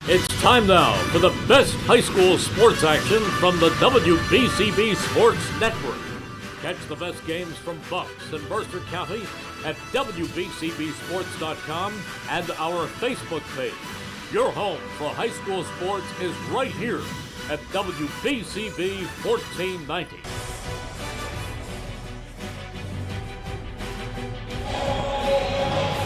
It's time now for the best high school sports action from the WBCB Sports Network. Catch the best games from Bucks and Mercer County at WBCBSports.com and our Facebook page. Your home for high school sports is right here at WBCB 1490.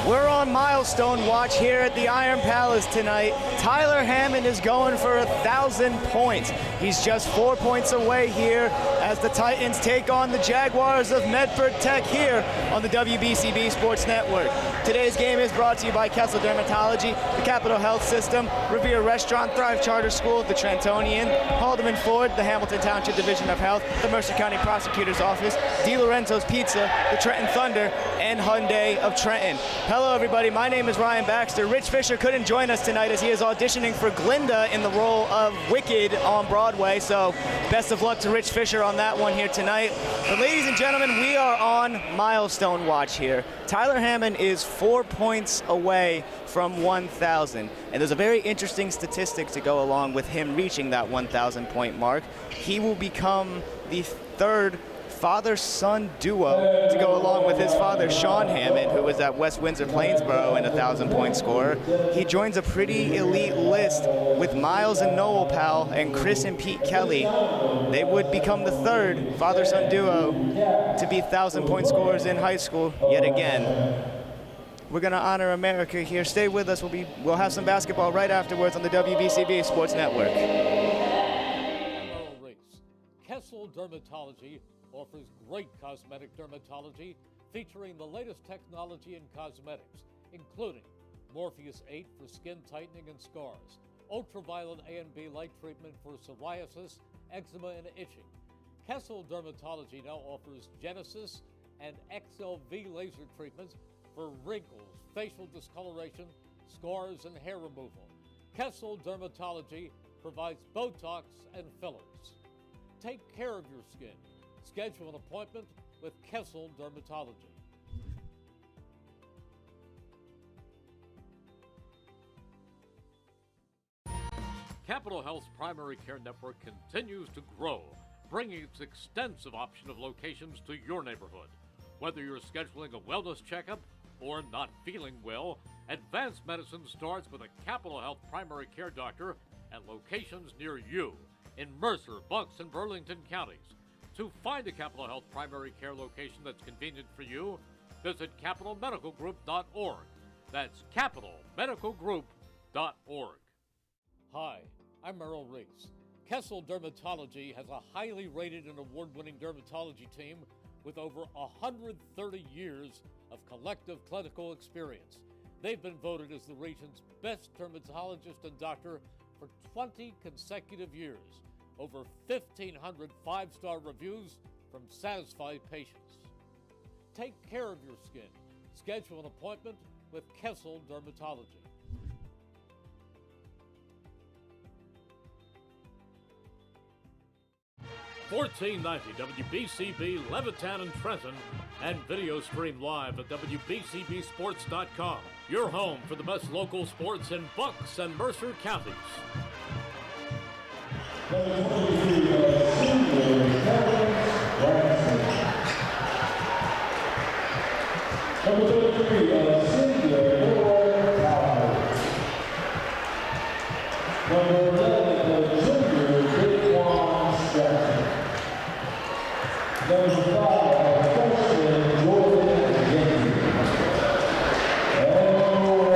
We're on milestone watch here at the Iron Palace tonight. Tyler Hammond is going for 1,000 points. He's just 4 points away here as the Titans take on the Jaguars of Medford Tech here on the WBCB Sports Network. Today's game is brought to you by Kessel Dermatology, the Capital Health System, Revere Restaurant, Thrive Charter School, the Trentonian, Haldeman Ford, the Hamilton Township Division of Health, the Mercer County Prosecutor's Office, DiLorenzo's Pizza, the Trenton Thunder, and Hyundai of Trenton. Hello everybody, my name is Ryan Baxter. Rich Fisher couldn't join us tonight as he is auditioning for Glinda in the role of Wicked on Broadway, so best of luck to Rich Fisher on that one here tonight. But ladies and gentlemen, we are on milestone watch here. Tyler Hammond is 4 points away from 1,000, and there's a very interesting statistic to go along with him reaching that 1,000 point mark. He will become the third father-son duo to go along with his father, Sean Hammond, who was at West Windsor Plainsboro and 1,000-point scorer. He joins a pretty elite list with Miles and Noel Powell and Chris and Pete Kelly. They would become the third father-son duo to be 1,000-point scorers in high school yet again. We're going to honor America here. Stay with us. We'll have some basketball right afterwards on the WBCB Sports Network. Kessel Dermatology offers great cosmetic dermatology featuring the latest technology in cosmetics, including Morpheus 8 for skin tightening and scars, ultraviolet A and B light treatment for psoriasis, eczema, and itching. Kessel Dermatology now offers Genesis and XLV laser treatments for wrinkles, facial discoloration, scars, and hair removal. Kessel Dermatology provides Botox and fillers. Take care of your skin. Schedule an appointment with Kessel Dermatology. Capital Health's primary care network continues to grow, bringing its extensive option of locations to your neighborhood. Whether you're scheduling a wellness checkup or not feeling well, advanced medicine starts with a Capital Health primary care doctor at locations near you in Mercer, Bucks, and Burlington counties. To find a Capital Health primary care location that's convenient for you, visit capitalmedicalgroup.org. That's capitalmedicalgroup.org. Hi, I'm Merrill Reese. Kessel Dermatology has a highly rated and award-winning dermatology team with over 130 years of collective clinical experience. They've been voted as the region's best dermatologist and doctor for 20 consecutive years. Over 1,500 five-star reviews from satisfied patients. Take care of your skin. Schedule an appointment with Kessel Dermatology. $14.90 WBCB Levitan and Trenton, and video stream live at WBCBSports.com. Your home for the best local sports in Bucks and Mercer counties. Number 23, senior Kevin Jackson. Number 33, senior Noel Powell. Number 11, junior Daquan Jackson. Number 5, freshman Jordan Jenkins. And number 1,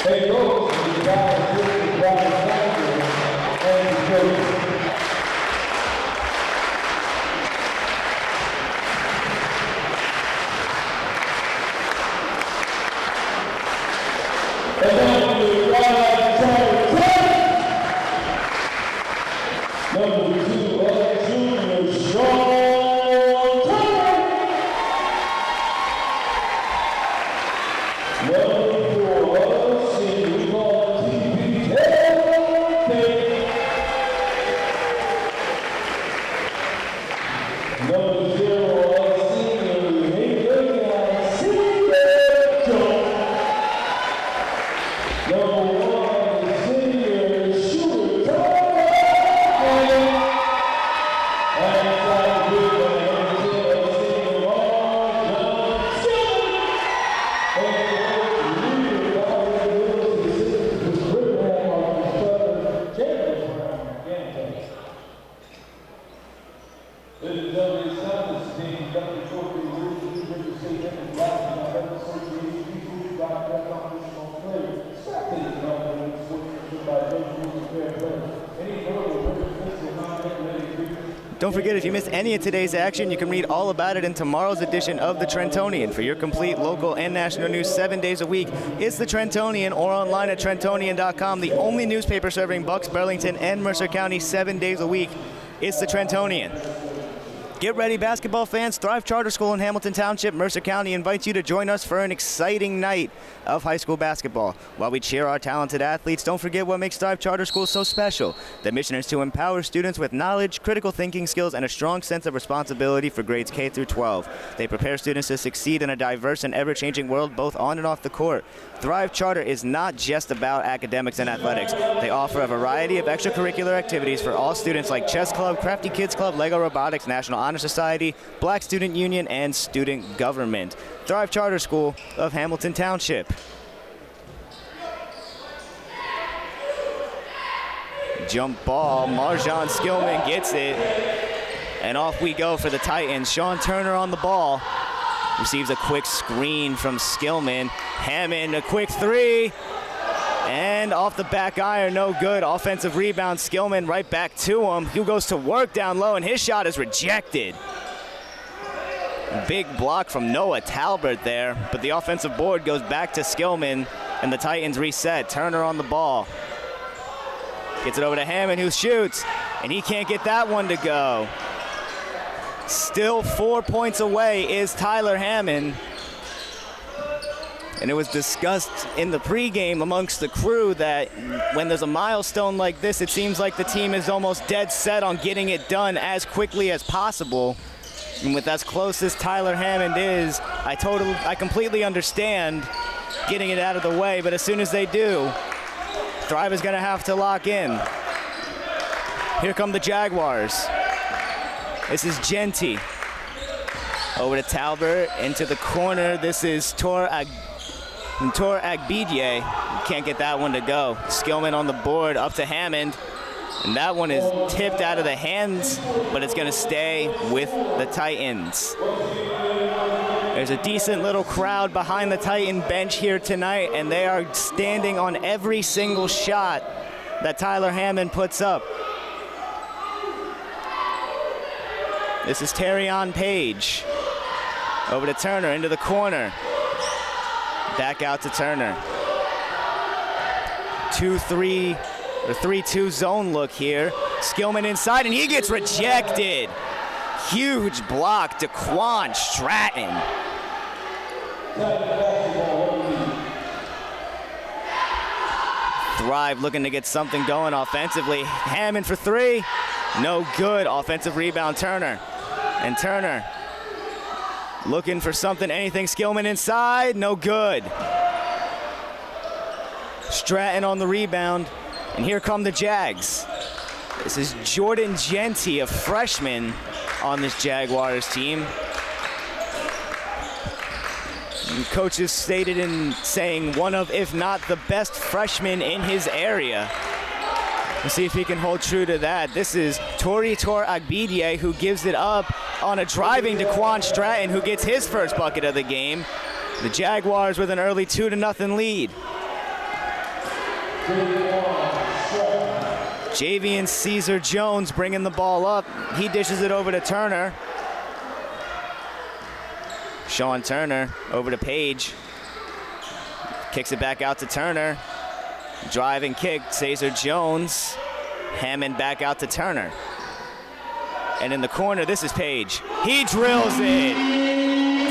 Hey, those are the guys who are and the coach. And then the guys number 2, junior Sean Turner. Number 4, senior Don't forget, if you missed any of today's action, you can read all about it in tomorrow's edition of the Trentonian. For your complete local and national news 7 days a week, it's the Trentonian, or online at Trentonian.com, the only newspaper serving Bucks, Burlington, and Mercer County 7 days a week. It's the Trentonian. Get ready, basketball fans. Thrive Charter School in Hamilton Township, Mercer County invites you to join us for an exciting night of high school basketball. While we cheer our talented athletes, don't forget what makes Thrive Charter School so special. The mission is to empower students with knowledge, critical thinking skills, and a strong sense of responsibility for grades K through 12. They prepare students to succeed in a diverse and ever-changing world, both on and off the court. Thrive Charter is not just about academics and athletics. They offer a variety of extracurricular activities for all students, like Chess Club, Crafty Kids Club, Lego Robotics, National Honor Society, Black Student Union, and Student Government. Thrive Charter School of Hamilton Township. Jump ball, Marjan Skillman gets it, and off we go for the Titans. Sean Turner on the ball, receives a quick screen from Skillman. Hammond, a quick three, and off the back iron, no good. Offensive rebound, Skillman right back to him. He goes to work down low, and his shot is rejected. Big block from Noah Talbert there, but the offensive board goes back to Skillman, and the Titans reset. Turner on the ball. Gets it over to Hammond, who shoots, and he can't get that one to go. Still 4 points away is Tyler Hammond. And it was discussed in the pregame amongst the crew that when there's a milestone like this, it seems like the team is almost dead set on getting it done as quickly as possible. And with as close as Tyler Hammond is, I completely understand getting it out of the way, but as soon as they do, Thrive is going to have to lock in. Here come the Jaguars. This is Genti. Over to Talbot, into the corner. This is Tor Agbidye. Can't get that one to go. Skillman on the board, up to Hammond. And that one is tipped out of the hands, but it's going to stay with the Titans. There's a decent little crowd behind the Titan bench here tonight, and they are standing on every single shot that Tyler Hammond puts up. This is Terrion Page. Over to Turner, into the corner. Back out to Turner. 2-3, or 3-2 zone look here. Skillman inside, and he gets rejected. Huge block, DeQuan Stratton. Thrive looking to get something going offensively. Hammond for three. No good. Offensive rebound, Turner. And Turner looking for something, anything. Skillman inside, no good. Stratton on the rebound. And here come the Jags. This is Jordan Genti, a freshman on this Jaguars team. And coaches stated in saying one of, if not the best freshman in his area. We'll see if he can hold true to that. This is Tor Agbidye, who gives it up on a driving DeQuan Stratton, who gets his first bucket of the game. The Jaguars with an early 2-0 lead. Javian Caesar Jones bringing the ball up. He dishes it over to Turner. Sean Turner over to Page. Kicks it back out to Turner. Drive and kick, Caesar Jones. Hammond back out to Turner. And in the corner, this is Page. He drills it.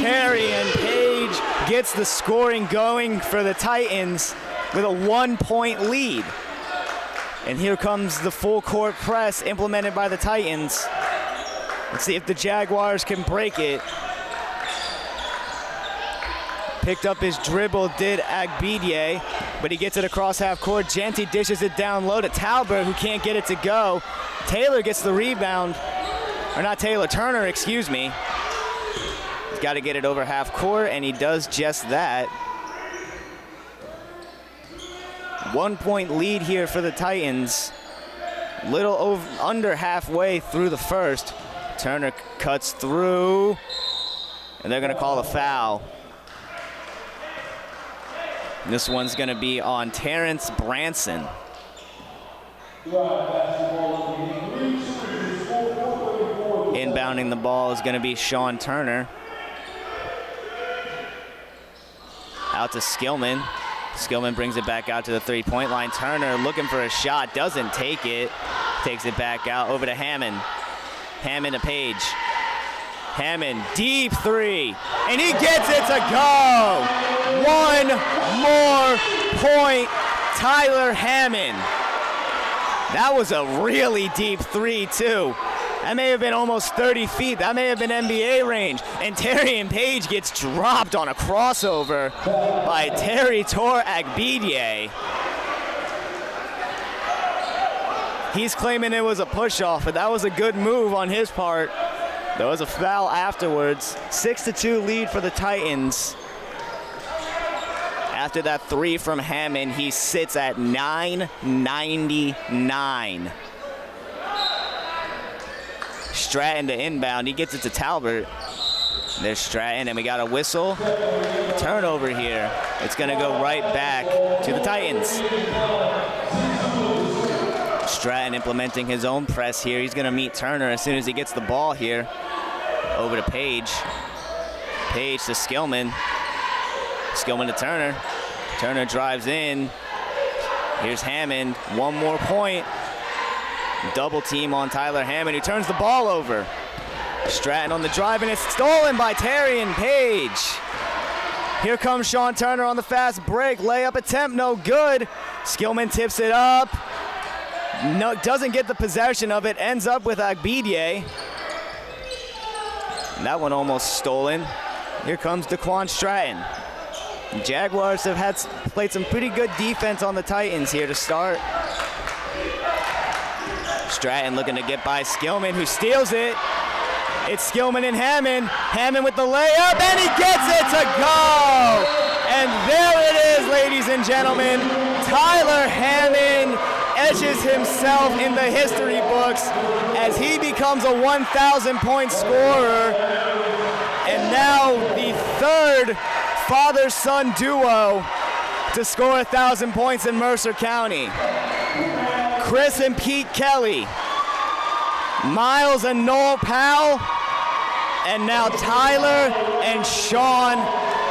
Terrion Page gets the scoring going for the Titans with a 1-point lead. And here comes the full court press implemented by the Titans. Let's see if the Jaguars can break it. Picked up his dribble, did Agbidye, but he gets it across half court. Genty dishes it down low to Talbert, who can't get it to go. Taylor gets the rebound. Or not Taylor, Turner, excuse me. He's got to get it over half court, and he does just that. 1 point lead here for the Titans. Little over, under halfway through the first. Turner cuts through, and they're gonna call a foul. This one's gonna be on Terrence Branson. Inbounding the ball is gonna be Sean Turner. Out to Skillman. Skillman brings it back out to the three-point line. Turner looking for a shot, doesn't take it. Takes it back out over to Hammond. Hammond to Page. Hammond, deep three, and he gets it to go. One more point, Tyler Hammond. That was a really deep three, too. That may have been almost 30 feet. That may have been NBA range. And Terrian Page gets dropped on a crossover by Terry Tor Agbidye. He's claiming it was a push-off, but that was a good move on his part. There was a foul afterwards. 6-2 lead for the Titans. After that three from Hammond, he sits at 999. Stratton to inbound. He gets it to Talbot. There's Stratton, and we got a whistle. Turnover here. It's going to go right back to the Titans. Stratton implementing his own press here. He's going to meet Turner as soon as he gets the ball here. Over to Page. Page to Skillman. Skillman to Turner. Turner drives in. Here's Hammond. One more point. Double team on Tyler Hammond, who turns the ball over. Stratton on the drive, and it's stolen by Terrian Page. Here comes Sean Turner on the fast break. Layup attempt, no good. Skillman tips it up. No, doesn't get the possession of it. Ends up with Agbidye. And that one almost stolen. Here comes Daquan Stratton. The Jaguars have played some pretty good defense on the Titans here to start. Stratton looking to get by Skillman, who steals it. It's Skillman and Hammond. Hammond with the layup, and he gets it to go! And there it is, ladies and gentlemen. Tyler Hammond etches himself in the history books as he becomes a 1,000-point scorer. And now the third father-son duo to score 1,000 points in Mercer County. Chris and Pete Kelly, Miles and Noel Powell, and now Tyler and Sean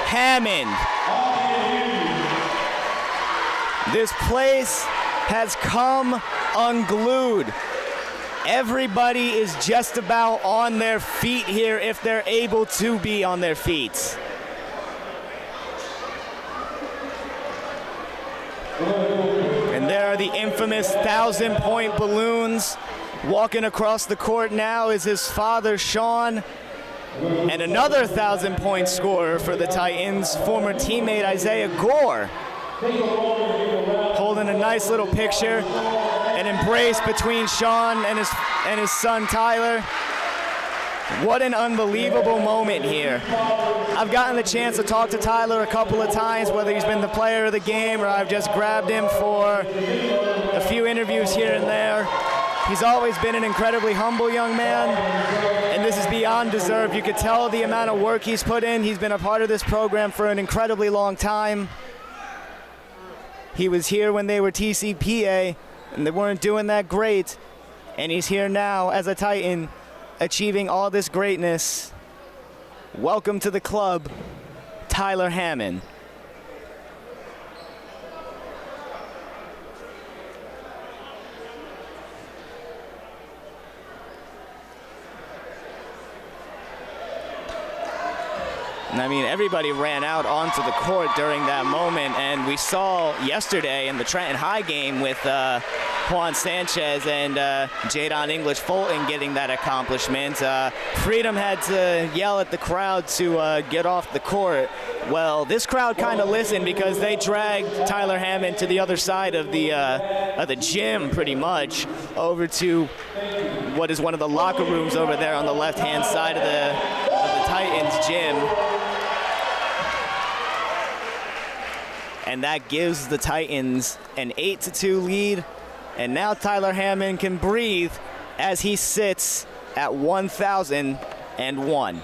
Hammond. This place has come unglued. Everybody is just about on their feet here if they're able to be on their feet. And there are the infamous 1,000-point balloons. Walking across the court now is his father, Sean, and another 1,000-point scorer for the Titans, former teammate Isaiah Gore. Holding a nice little picture, an embrace between Sean and his son Tyler. What an unbelievable moment here. I've gotten the chance to talk to Tyler a couple of times, whether he's been the player of the game or I've just grabbed him for a few interviews here and there. He's always been an incredibly humble young man, and this is beyond deserved. You could tell the amount of work he's put in. He's been a part of this program for an incredibly long time. He was here when they were TCPA, and they weren't doing that great, and he's here now as a Titan, achieving all this greatness. Welcome to the club, Tyler Hammond. I mean, everybody ran out onto the court during that moment, and we saw yesterday in the Trenton High game with Juan Sanchez and Jadon English Fulton getting that accomplishment. Freedom had to yell at the crowd to get off the court. Well, this crowd kind of listened because they dragged Tyler Hammond to the other side of the gym, pretty much, over to what is one of the locker rooms over there on the left-hand side of the Titans gym. And that gives the Titans an 8-2 lead. And now Tyler Hammond can breathe as he sits at 1,001.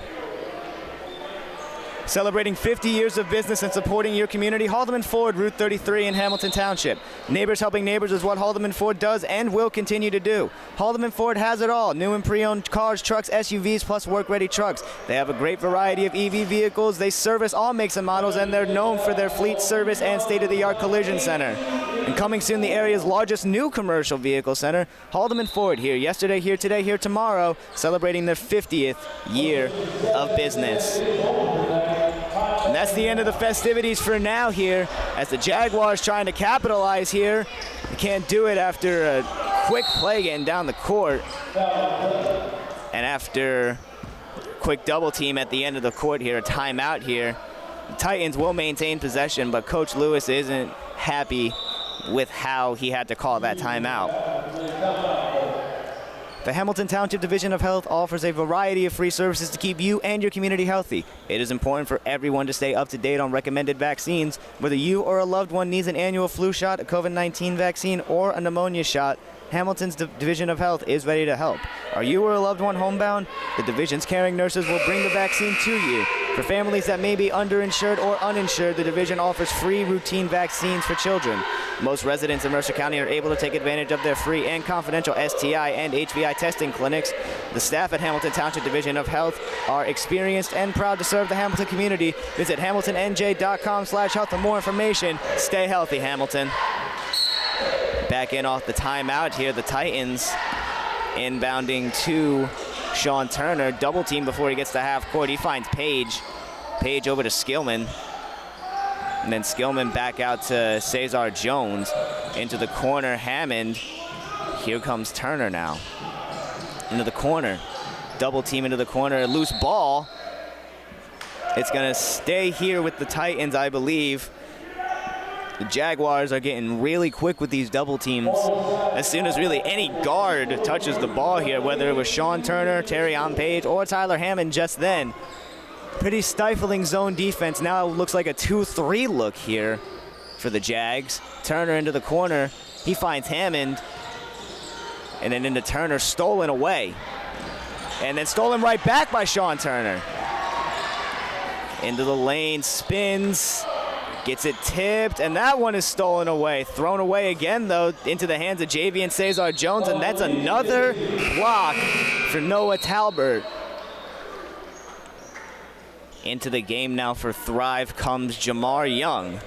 Celebrating 50 years of business and supporting your community, Haldeman Ford, Route 33 in Hamilton Township. Neighbors helping neighbors is what Haldeman Ford does and will continue to do. Haldeman Ford has it all. New and pre-owned cars, trucks, SUVs, plus work-ready trucks. They have a great variety of EV vehicles. They service all makes and models, and they're known for their fleet service and state-of-the-art collision center. And coming soon, the area's largest new commercial vehicle center, Haldeman Ford, here yesterday, here today, here tomorrow, celebrating their 50th year of business. And that's the end of the festivities for now here, as the Jaguars trying to capitalize here. They can't do it after a quick play getting down the court. And after a quick double team at the end of the court here, a timeout here. The Titans will maintain possession, but Coach Lewis isn't happy with how he had to call that timeout. The Hamilton Township Division of Health offers a variety of free services to keep you and your community healthy. It is important for everyone to stay up to date on recommended vaccines. Whether you or a loved one needs an annual flu shot, a COVID-19 vaccine, or a pneumonia shot, Hamilton's Division of Health is ready to help. Are you or a loved one homebound? The division's caring nurses will bring the vaccine to you. For families that may be underinsured or uninsured, the division offers free routine vaccines for children. Most residents in Mercer County are able to take advantage of their free and confidential STI and HVI testing clinics. The staff at Hamilton Township Division of Health are experienced and proud to serve the Hamilton community. Visit hamiltonnj.com/health for more information. Stay healthy, Hamilton. Back in off the timeout here, the Titans inbounding to Sean Turner. Double team before he gets to half court. He finds Page. Page over to Skillman. And then Skillman back out to Cesar Jones. Into the corner, Hammond. Here comes Turner now. Into the corner. Double team into the corner. Loose ball. It's going to stay here with the Titans, I believe. The Jaguars are getting really quick with these double teams. As soon as really any guard touches the ball here, whether it was Sean Turner, Terrion Page, or Tyler Hammond just then. Pretty stifling zone defense. Now it looks like a 2-3 look here for the Jags. Turner into the corner. He finds Hammond. And then into Turner, stolen away. And then stolen right back by Sean Turner. Into the lane, spins. Gets it tipped, and that one is stolen away. Thrown away again, though, into the hands of Javian Cesar Jones, and that's another block for Noah Talbert. Into the game now for Thrive comes Jamar Young.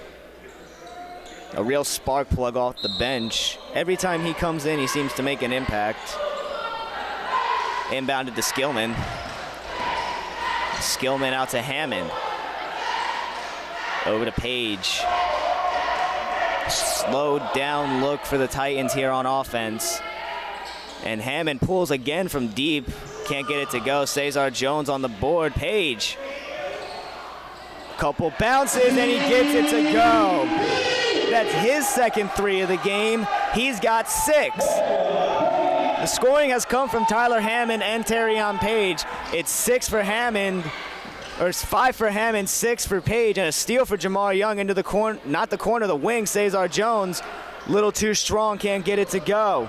A real spark plug off the bench. Every time he comes in, he seems to make an impact. Inbounded to Skillman. Skillman out to Hammond. Over to Page. Slowed down look for the Titans here on offense. And Hammond pulls again from deep. Can't get it to go. Cesar Jones on the board. Page. Couple bounces and he gets it to go. That's his second three of the game. He's got 6. The scoring has come from Tyler Hammond and Terrion Page. It's 6 for Hammond. Or it's 5 for Hammond, 6 for Page, and a steal for Jamar Young into the corner, not the corner, the wing. Cesar Jones, little too strong, can't get it to go.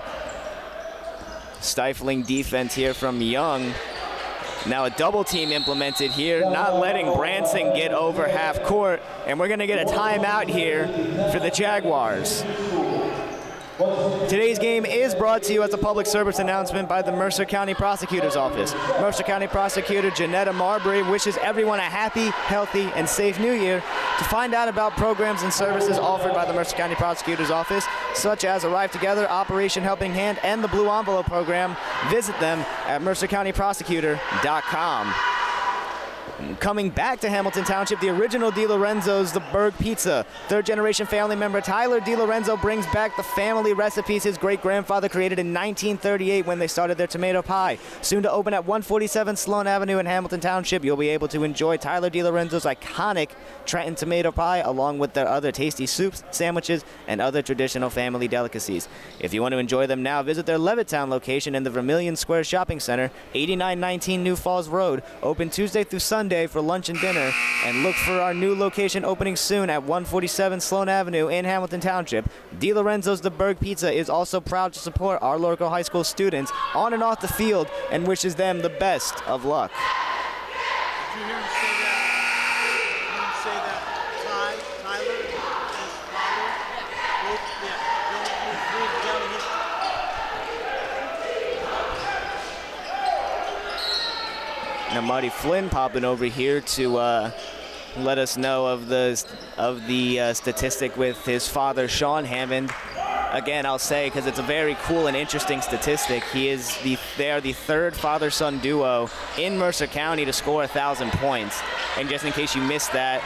Stifling defense here from Young. Now a double team implemented here, not letting Branson get over half court, and we're gonna get a timeout here for the Jaguars. Today's game is brought to you as a public service announcement by the Mercer County Prosecutor's Office. Mercer County Prosecutor Janetta Marbury wishes everyone a happy, healthy, and safe new year. To find out about programs and services offered by the Mercer County Prosecutor's Office, such as Arrive Together, Operation Helping Hand, and the Blue Envelope Program, visit them at mercercountyprosecutor.com. Coming back to Hamilton Township, the original DiLorenzo's, the Berg Pizza. Third-generation family member Tyler DiLorenzo brings back the family recipes his great-grandfather created in 1938 when they started their tomato pie. Soon to open at 147 Sloan Avenue in Hamilton Township, you'll be able to enjoy Tyler DiLorenzo's iconic Trenton tomato pie along with their other tasty soups, sandwiches, and other traditional family delicacies. If you want to enjoy them now, visit their Levittown location in the Vermilion Square Shopping Center, 8919 New Falls Road, open Tuesday through Sunday for lunch and dinner, and look for our new location opening soon at 147 Sloan Avenue in Hamilton Township. DiLorenzo's The Berg Pizza is also proud to support our local high school students on and off the field and wishes them the best of luck. Did you hear him say that? Tyler, his father, Now Marty Flynn popping over here to let us know of the statistic with his father, Sean Hammond. Again, I'll say, because it's a very cool and interesting statistic, they are the third father-son duo in Mercer County to score 1,000 points. And just in case you missed that,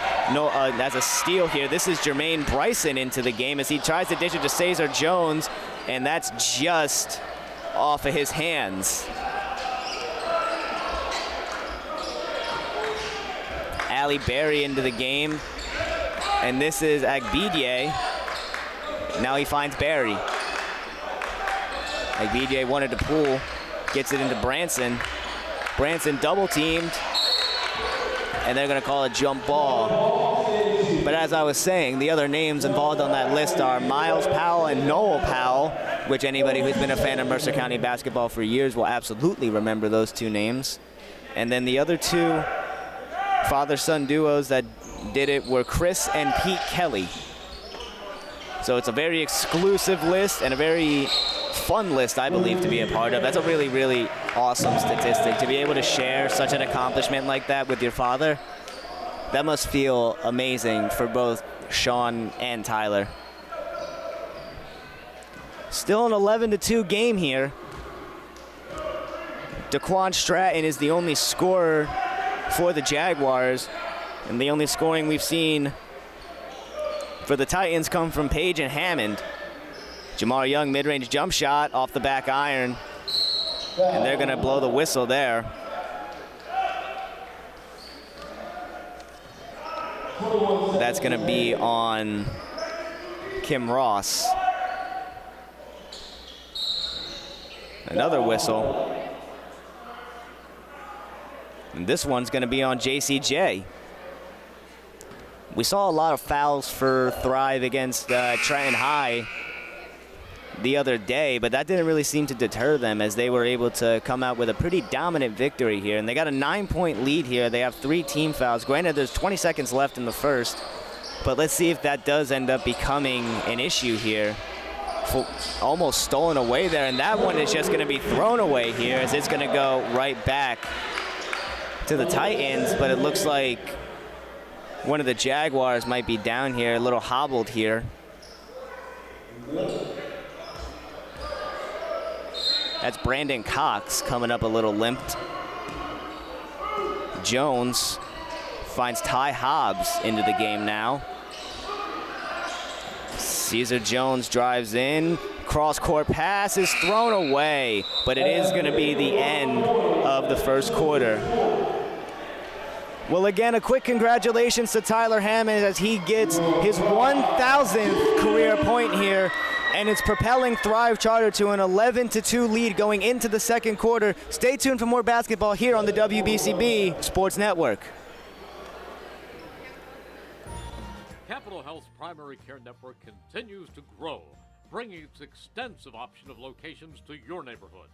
as a steal here, this is Jermaine Bryson into the game as he tries to dish it to Cesar Jones, and that's just off of his hands. Ali Berry into the game, and this is Agbidye. Now he finds Berry. Agbidye wanted to pull, gets it into Branson. Branson double teamed, and they're gonna call a jump ball. But as I was saying, the other names involved on that list are Miles Powell and Noel Powell, which anybody who's been a fan of Mercer County basketball for years will absolutely remember those two names. And then the other two father-son duos that did it were Chris and Pete Kelly. So it's a very exclusive list and a very fun list, I believe, to be a part of. That's a really, really awesome statistic. To be able to share such an accomplishment like that with your father, that must feel amazing for both Sean and Tyler. Still an 11-2 game here. Daquan Stratton is the only scorer for the Jaguars, and the only scoring we've seen for the Titans come from Page and Hammond. Jamar Young mid-range jump shot off the back iron, and they're gonna blow the whistle there. That's gonna be on Kim Ross. Another whistle. And this one's going to be on JCJ. We saw a lot of fouls for Thrive against Trenton High the other day, but that didn't really seem to deter them as they were able to come out with a pretty dominant victory here. And they got a 9-point lead here. They have 3 team fouls. Granted, there's 20 seconds left in the first, but let's see if that does end up becoming an issue here. Almost stolen away there, and that one is just going to be thrown away here as it's going to go right back to the Titans, but it looks like one of the Jaguars might be down here, a little hobbled here. That's Brandon Cox coming up a little limped. Jones finds Ty Hobbs into the game now. Cesar Jones drives in. Cross-court pass is thrown away, but it is going to be the end of the first quarter. Well, again, a quick congratulations to Tyler Hammond as he gets his 1,000th career point here, and it's propelling Thrive Charter to an 11-2 lead going into the second quarter. Stay tuned for more basketball here on the WBCB Sports Network. Capital Health's primary care network continues to grow, bringing its extensive option of locations to your neighborhood.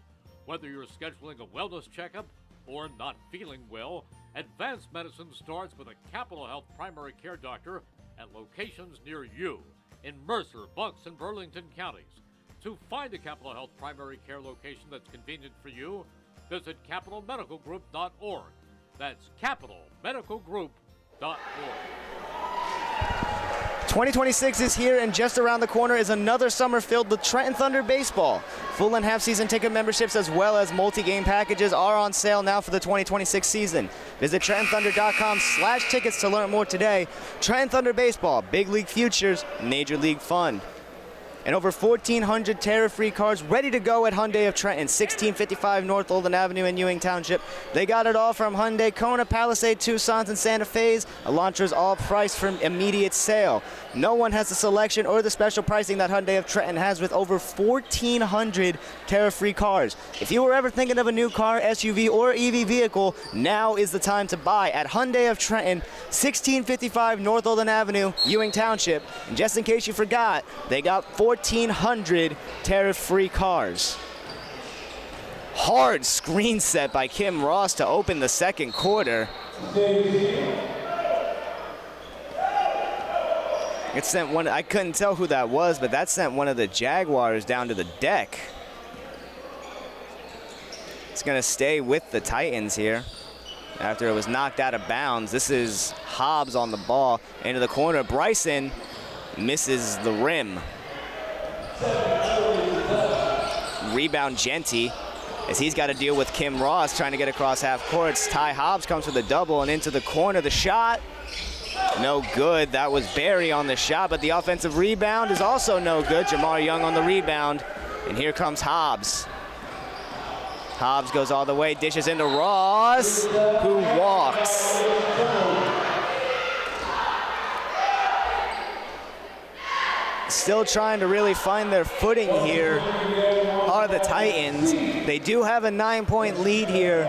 Whether you're scheduling a wellness checkup or not feeling well, advanced medicine starts with a Capital Health primary care doctor at locations near you in Mercer, Bucks, and Burlington counties. To find a Capital Health primary care location that's convenient for you, visit capitalmedicalgroup.org. That's capitalmedicalgroup.org. 2026 is here, and just around the corner is another summer filled with Trenton Thunder baseball. Full and half-season ticket memberships as well as multi-game packages are on sale now for the 2026 season. Visit TrentonThunder.com/tickets to learn more today. Trenton Thunder baseball, big league futures, major league fun. And over 1,400 tariff-free cars ready to go at Hyundai of Trenton, 1655 North Olden Avenue in Ewing Township. They got it all from Hyundai, Kona, Palisade, Tucson's, and Santa Fe's. Elantras all priced for immediate sale. No one has the selection or the special pricing that Hyundai of Trenton has with over 1,400 tariff-free cars. If you were ever thinking of a new car, SUV, or EV vehicle, now is the time to buy at Hyundai of Trenton, 1655 North Olden Avenue, Ewing Township. And just in case you forgot, they got 1,400 tariff-free cars. Hard screen set by Kim Ross to open the second quarter. It sent one, I couldn't tell who that was, but that sent one of the Jaguars down to the deck. It's gonna stay with the Titans here after it was knocked out of bounds. This is Hobbs on the ball into the corner. Bryson misses the rim. Rebound Genty as he's got to deal with Kim Ross trying to get across half court. Ty Hobbs comes for the double and into the corner. The shot, no good. That was Barry on the shot, but the offensive rebound is also no good. Jamar Young on the rebound, and here comes Hobbs. Hobbs goes all the way, dishes into Ross, who walks. Still trying to really find their footing here are the Titans. They do have a 9-point lead here,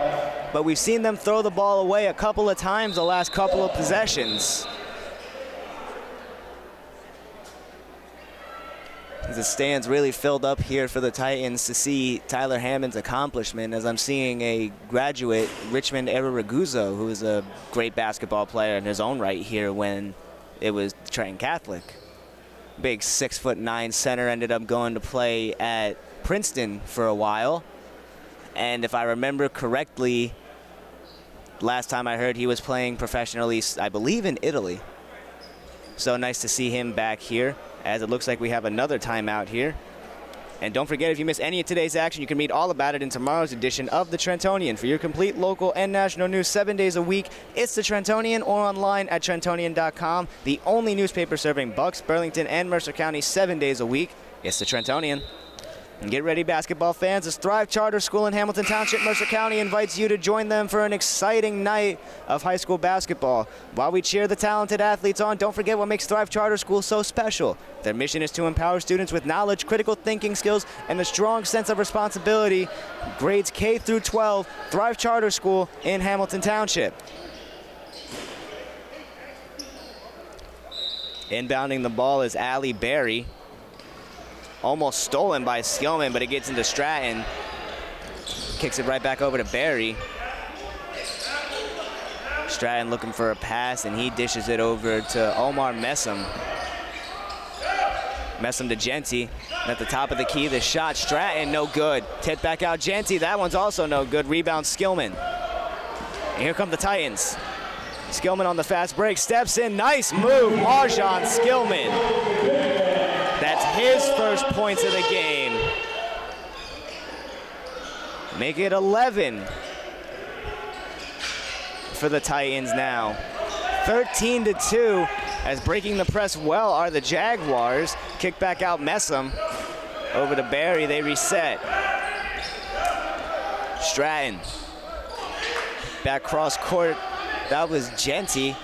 but we've seen them throw the ball away a couple of times the last couple of possessions. As the stands really filled up here for the Titans to see Tyler Hammond's accomplishment, as I'm seeing a graduate, Richmond Eraraguzzo, who is a great basketball player in his own right here when it was Trenton Catholic. Big 6'9" center, ended up going to play at Princeton for a while. And if I remember correctly, last time I heard he was playing professionally, I believe in Italy. So nice to see him back here, as it looks like we have another timeout here. And don't forget, if you miss any of today's action, you can read all about it in tomorrow's edition of The Trentonian. For your complete local and national news 7 days a week, it's The Trentonian or online at Trentonian.com. The only newspaper serving Bucks, Burlington, and Mercer County 7 days a week. It's The Trentonian. And get ready, basketball fans, as Thrive Charter School in Hamilton Township, Mercer County invites you to join them for an exciting night of high school basketball. While we cheer the talented athletes on, don't forget what makes Thrive Charter School so special. Their mission is to empower students with knowledge, critical thinking skills, and a strong sense of responsibility. Grades K through 12, Thrive Charter School in Hamilton Township. Inbounding the ball is Allie Berry. Almost stolen by Skillman, but it gets into Stratton. Kicks it right back over to Barry. Stratton looking for a pass, and he dishes it over to Omar Messam. Messam to Genty. At the top of the key, the shot, Stratton, no good. Tip back out Genty, that one's also no good. Rebound Skillman. And here come the Titans. Skillman on the fast break, steps in, nice move, Marjan Skillman. That's his first points of the game. Make it 11 for the Titans now. 13-2, as breaking the press well are the Jaguars. Kick back out Messam. Over to Barry, they reset. Stratton. Back cross court, that was Genty.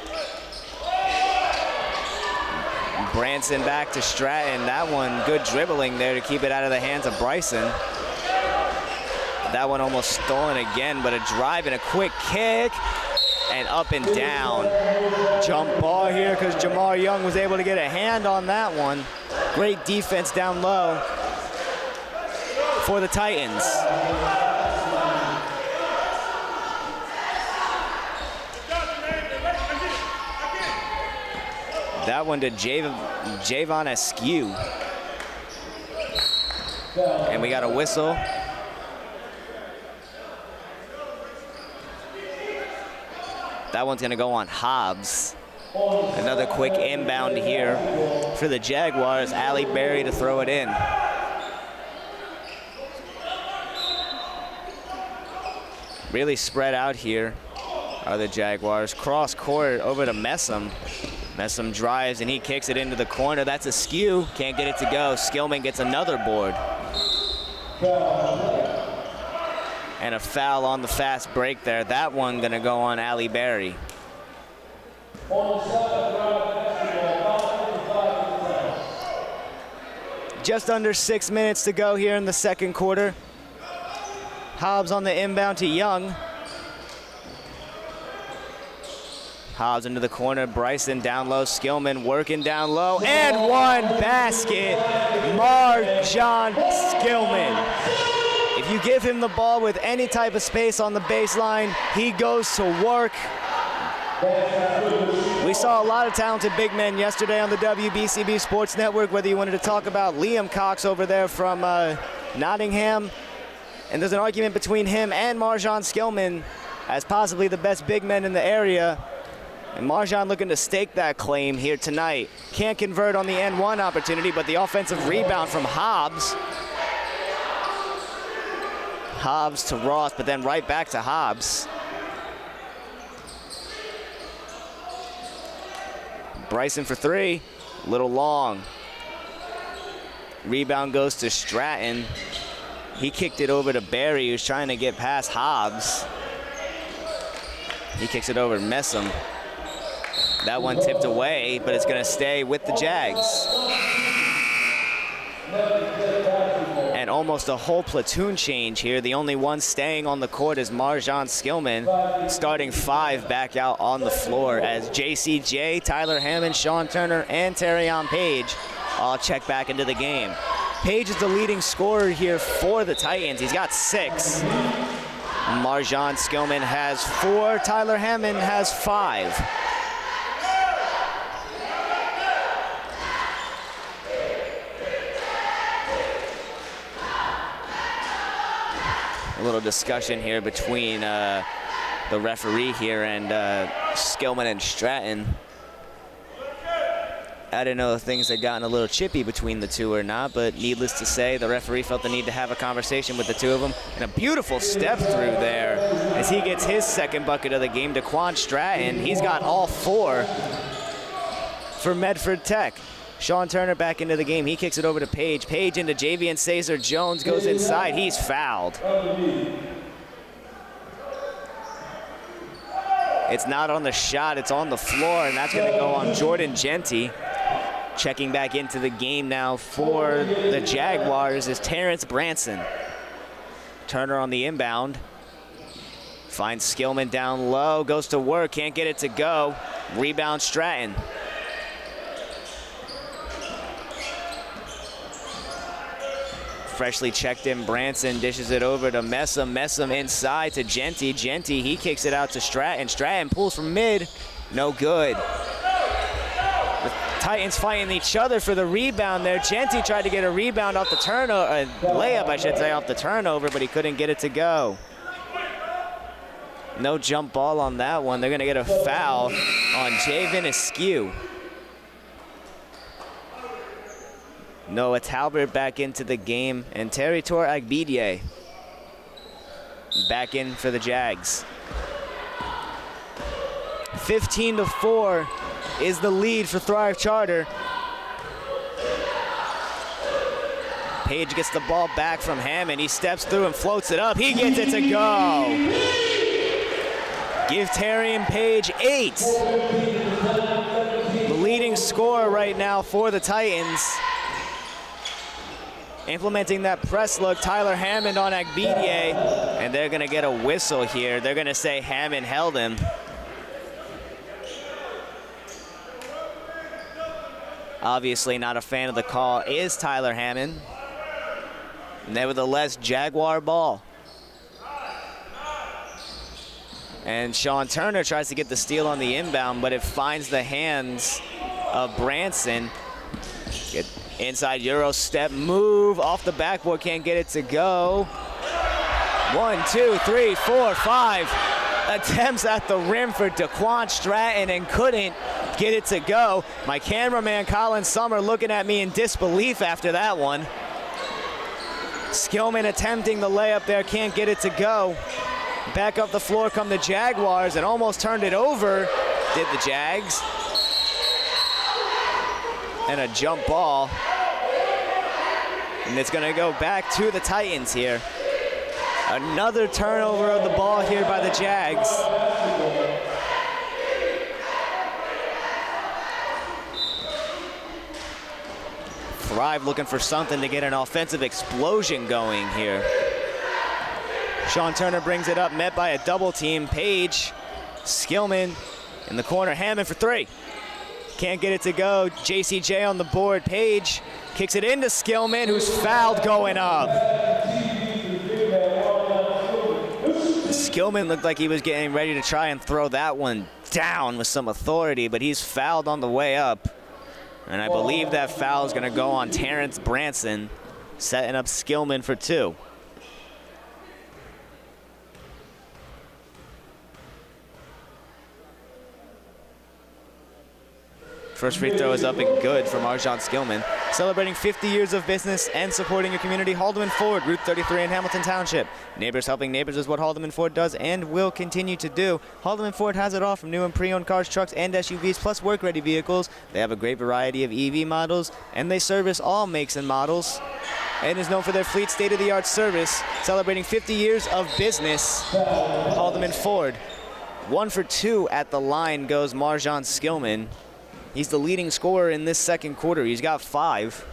Branson back to Stratton. That one, good dribbling there to keep it out of the hands of Bryson. That one almost stolen again, but a drive and a quick kick. And up and down. Jump ball here because Jamar Young was able to get a hand on that one. Great defense down low for the Titans. That one to Javon Askew. And we got a whistle. That one's gonna go on Hobbs. Another quick inbound here for the Jaguars. Ali Berry to throw it in. Really spread out here are the Jaguars. Cross court over to Messam. Messam drives and he kicks it into the corner. That's a skew. Can't get it to go. Skillman gets another board. And a foul on the fast break there. That one gonna go on Ali Berry. Just under 6 minutes to go here in the second quarter. Hobbs on the inbound to Young. Hobbs into the corner, Bryson down low, Skillman working down low, and one basket, Marjan Skillman. If you give him the ball with any type of space on the baseline, he goes to work. We saw a lot of talented big men yesterday on the WBCB Sports Network, whether you wanted to talk about Liam Cox over there from Nottingham, and there's an argument between him and Marjan Skillman as possibly the best big men in the area. And Marjan looking to stake that claim here tonight. Can't convert on the N1 opportunity, but the offensive rebound from Hobbs. Hobbs to Ross, but then right back to Hobbs. Bryson for three, little long. Rebound goes to Stratton. He kicked it over to Barry, who's trying to get past Hobbs. He kicks it over to Messam. That one tipped away, but it's gonna stay with the Jags. And almost a whole platoon change here. The only one staying on the court is Marjan Skillman, starting five back out on the floor as JCJ, Tyler Hammond, Sean Turner, and Terrion Page all check back into the game. Page is the leading scorer here for the Titans. He's got 6. Marjan Skillman has 4. Tyler Hammond has 5. A little discussion here between the referee here and Skillman and Stratton. I didn't know if things had gotten a little chippy between the two or not, but needless to say, the referee felt the need to have a conversation with the two of them. And a beautiful step through there as he gets his second bucket of the game. Daquan Stratton, he's got all 4 for Medford Tech. Sean Turner back into the game. He kicks it over to Page. Page into Javian Caesar Jones, goes inside. He's fouled. It's not on the shot, it's on the floor, and that's gonna go on Jordan Genty. Checking back into the game now for the Jaguars is Terrence Branson. Turner on the inbound. Finds Skillman down low, goes to work, can't get it to go. Rebound Stratton. Freshly checked in Branson, dishes it over to Messam. Messam inside to Genty. Genty, he kicks it out to Stratton. Stratton pulls from mid, no good. The Titans fighting each other for the rebound there. Genty tried to get a rebound off the turnover, layup I should say, off the turnover, but he couldn't get it to go. No jump ball on that one. They're gonna get a foul on Javen Askew. Noah Talbot back into the game, and Territor Agbidye back in for the Jags. 15-4 is the lead for Thrive Charter. Page gets the ball back from Hammond. He steps through and floats it up. He gets it to go. Give Terrion Page 8. The leading scorer right now for the Titans. Implementing that press look, Tyler Hammond on Agbidye, and they're gonna get a whistle here. They're gonna say Hammond held him. Obviously not a fan of the call is Tyler Hammond. Nevertheless, Jaguar ball. And Sean Turner tries to get the steal on the inbound, but it finds the hands of Branson. Inside Euro step move off the backboard, can't get it to go. 1, 2, 3, 4, 5 attempts at the rim for Daquan Stratton and couldn't get it to go. My cameraman, Colin Summer, looking at me in disbelief after that one. Skillman attempting the layup there, can't get it to go. Back up the floor come the Jaguars and almost turned it over, did the Jags. And a jump ball. And it's gonna go back to the Titans here. Another turnover of the ball here by the Jags. Thrive looking for something to get an offensive explosion going here. Sean Turner brings it up, met by a double team. Page, Skillman in the corner, Hammond for three. Can't get it to go. JCJ on the board. Page kicks it into Skillman, who's fouled going up. Skillman looked like he was getting ready to try and throw that one down with some authority, but he's fouled on the way up. And I believe that foul is going to go on Terrence Branson, setting up Skillman for two. First free throw is up and good for Marjan Skillman. Celebrating 50 years of business and supporting your community, Haldeman Ford, Route 33 in Hamilton Township. Neighbors helping neighbors is what Haldeman Ford does and will continue to do. Haldeman Ford has it all from new and pre-owned cars, trucks, and SUVs, plus work-ready vehicles. They have a great variety of EV models, and they service all makes and models, and is known for their fleet state-of-the-art service. Celebrating 50 years of business, Haldeman Ford. 1 for 2 at the line goes Marjan Skillman. He's the leading scorer in this second quarter. He's got 5.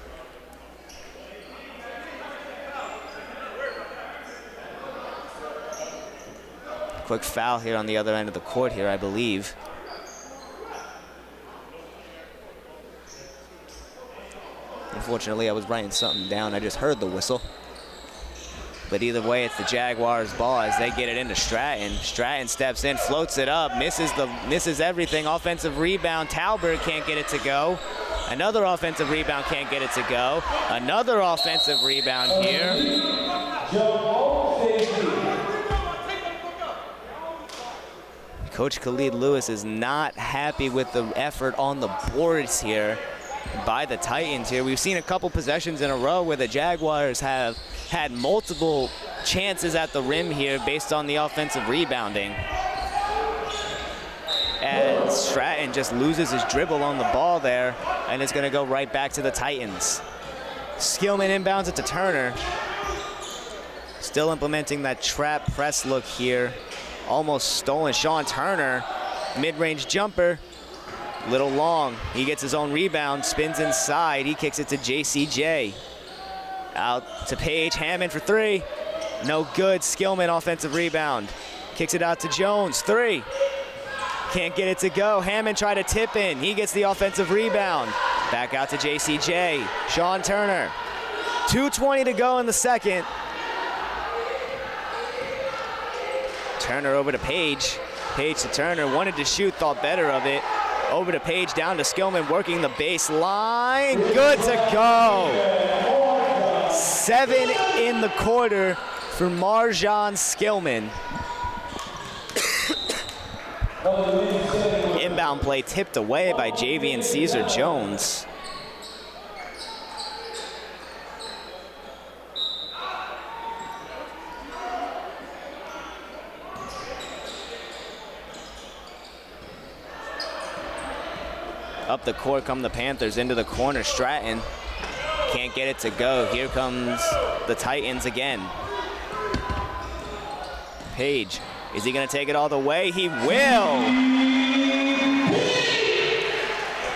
Quick foul here on the other end of the court here, I believe. Unfortunately, I was writing something down. I just heard the whistle. But either way, it's the Jaguars' ball as they get it into Stratton. Stratton steps in, floats it up, misses everything. Offensive rebound. Talbert can't get it to go. Another offensive rebound, can't get it to go. Another offensive rebound here. Coach Khalid Lewis is not happy with the effort on the boards here by the Titans here. We've seen a couple possessions in a row where the Jaguars have had multiple chances at the rim here based on the offensive rebounding. And Stratton just loses his dribble on the ball there, and it's gonna go right back to the Titans. Skillman inbounds it to Turner. Still implementing that trap press look here. Almost stolen. Sean Turner, mid-range jumper. Little long. He gets his own rebound, spins inside. He kicks it to JCJ. Out to Page. Hammond for 3. No good. Skillman offensive rebound. Kicks it out to Jones. 3. Can't get it to go. Hammond tried to tip in. He gets the offensive rebound. Back out to JCJ. Sean Turner. 2:20 to go in the second. Turner over to Page. Page to Turner. Wanted to shoot, thought better of it. Over to Page, down to Skillman, working the baseline. Good to go. 7 in the quarter for Marjan Skillman. Inbound play tipped away by Javian Caesar Jones. Up the court come the Panthers, into the corner. Stratton can't get it to go. Here comes the Titans again. Page, is he gonna take it all the way? He will.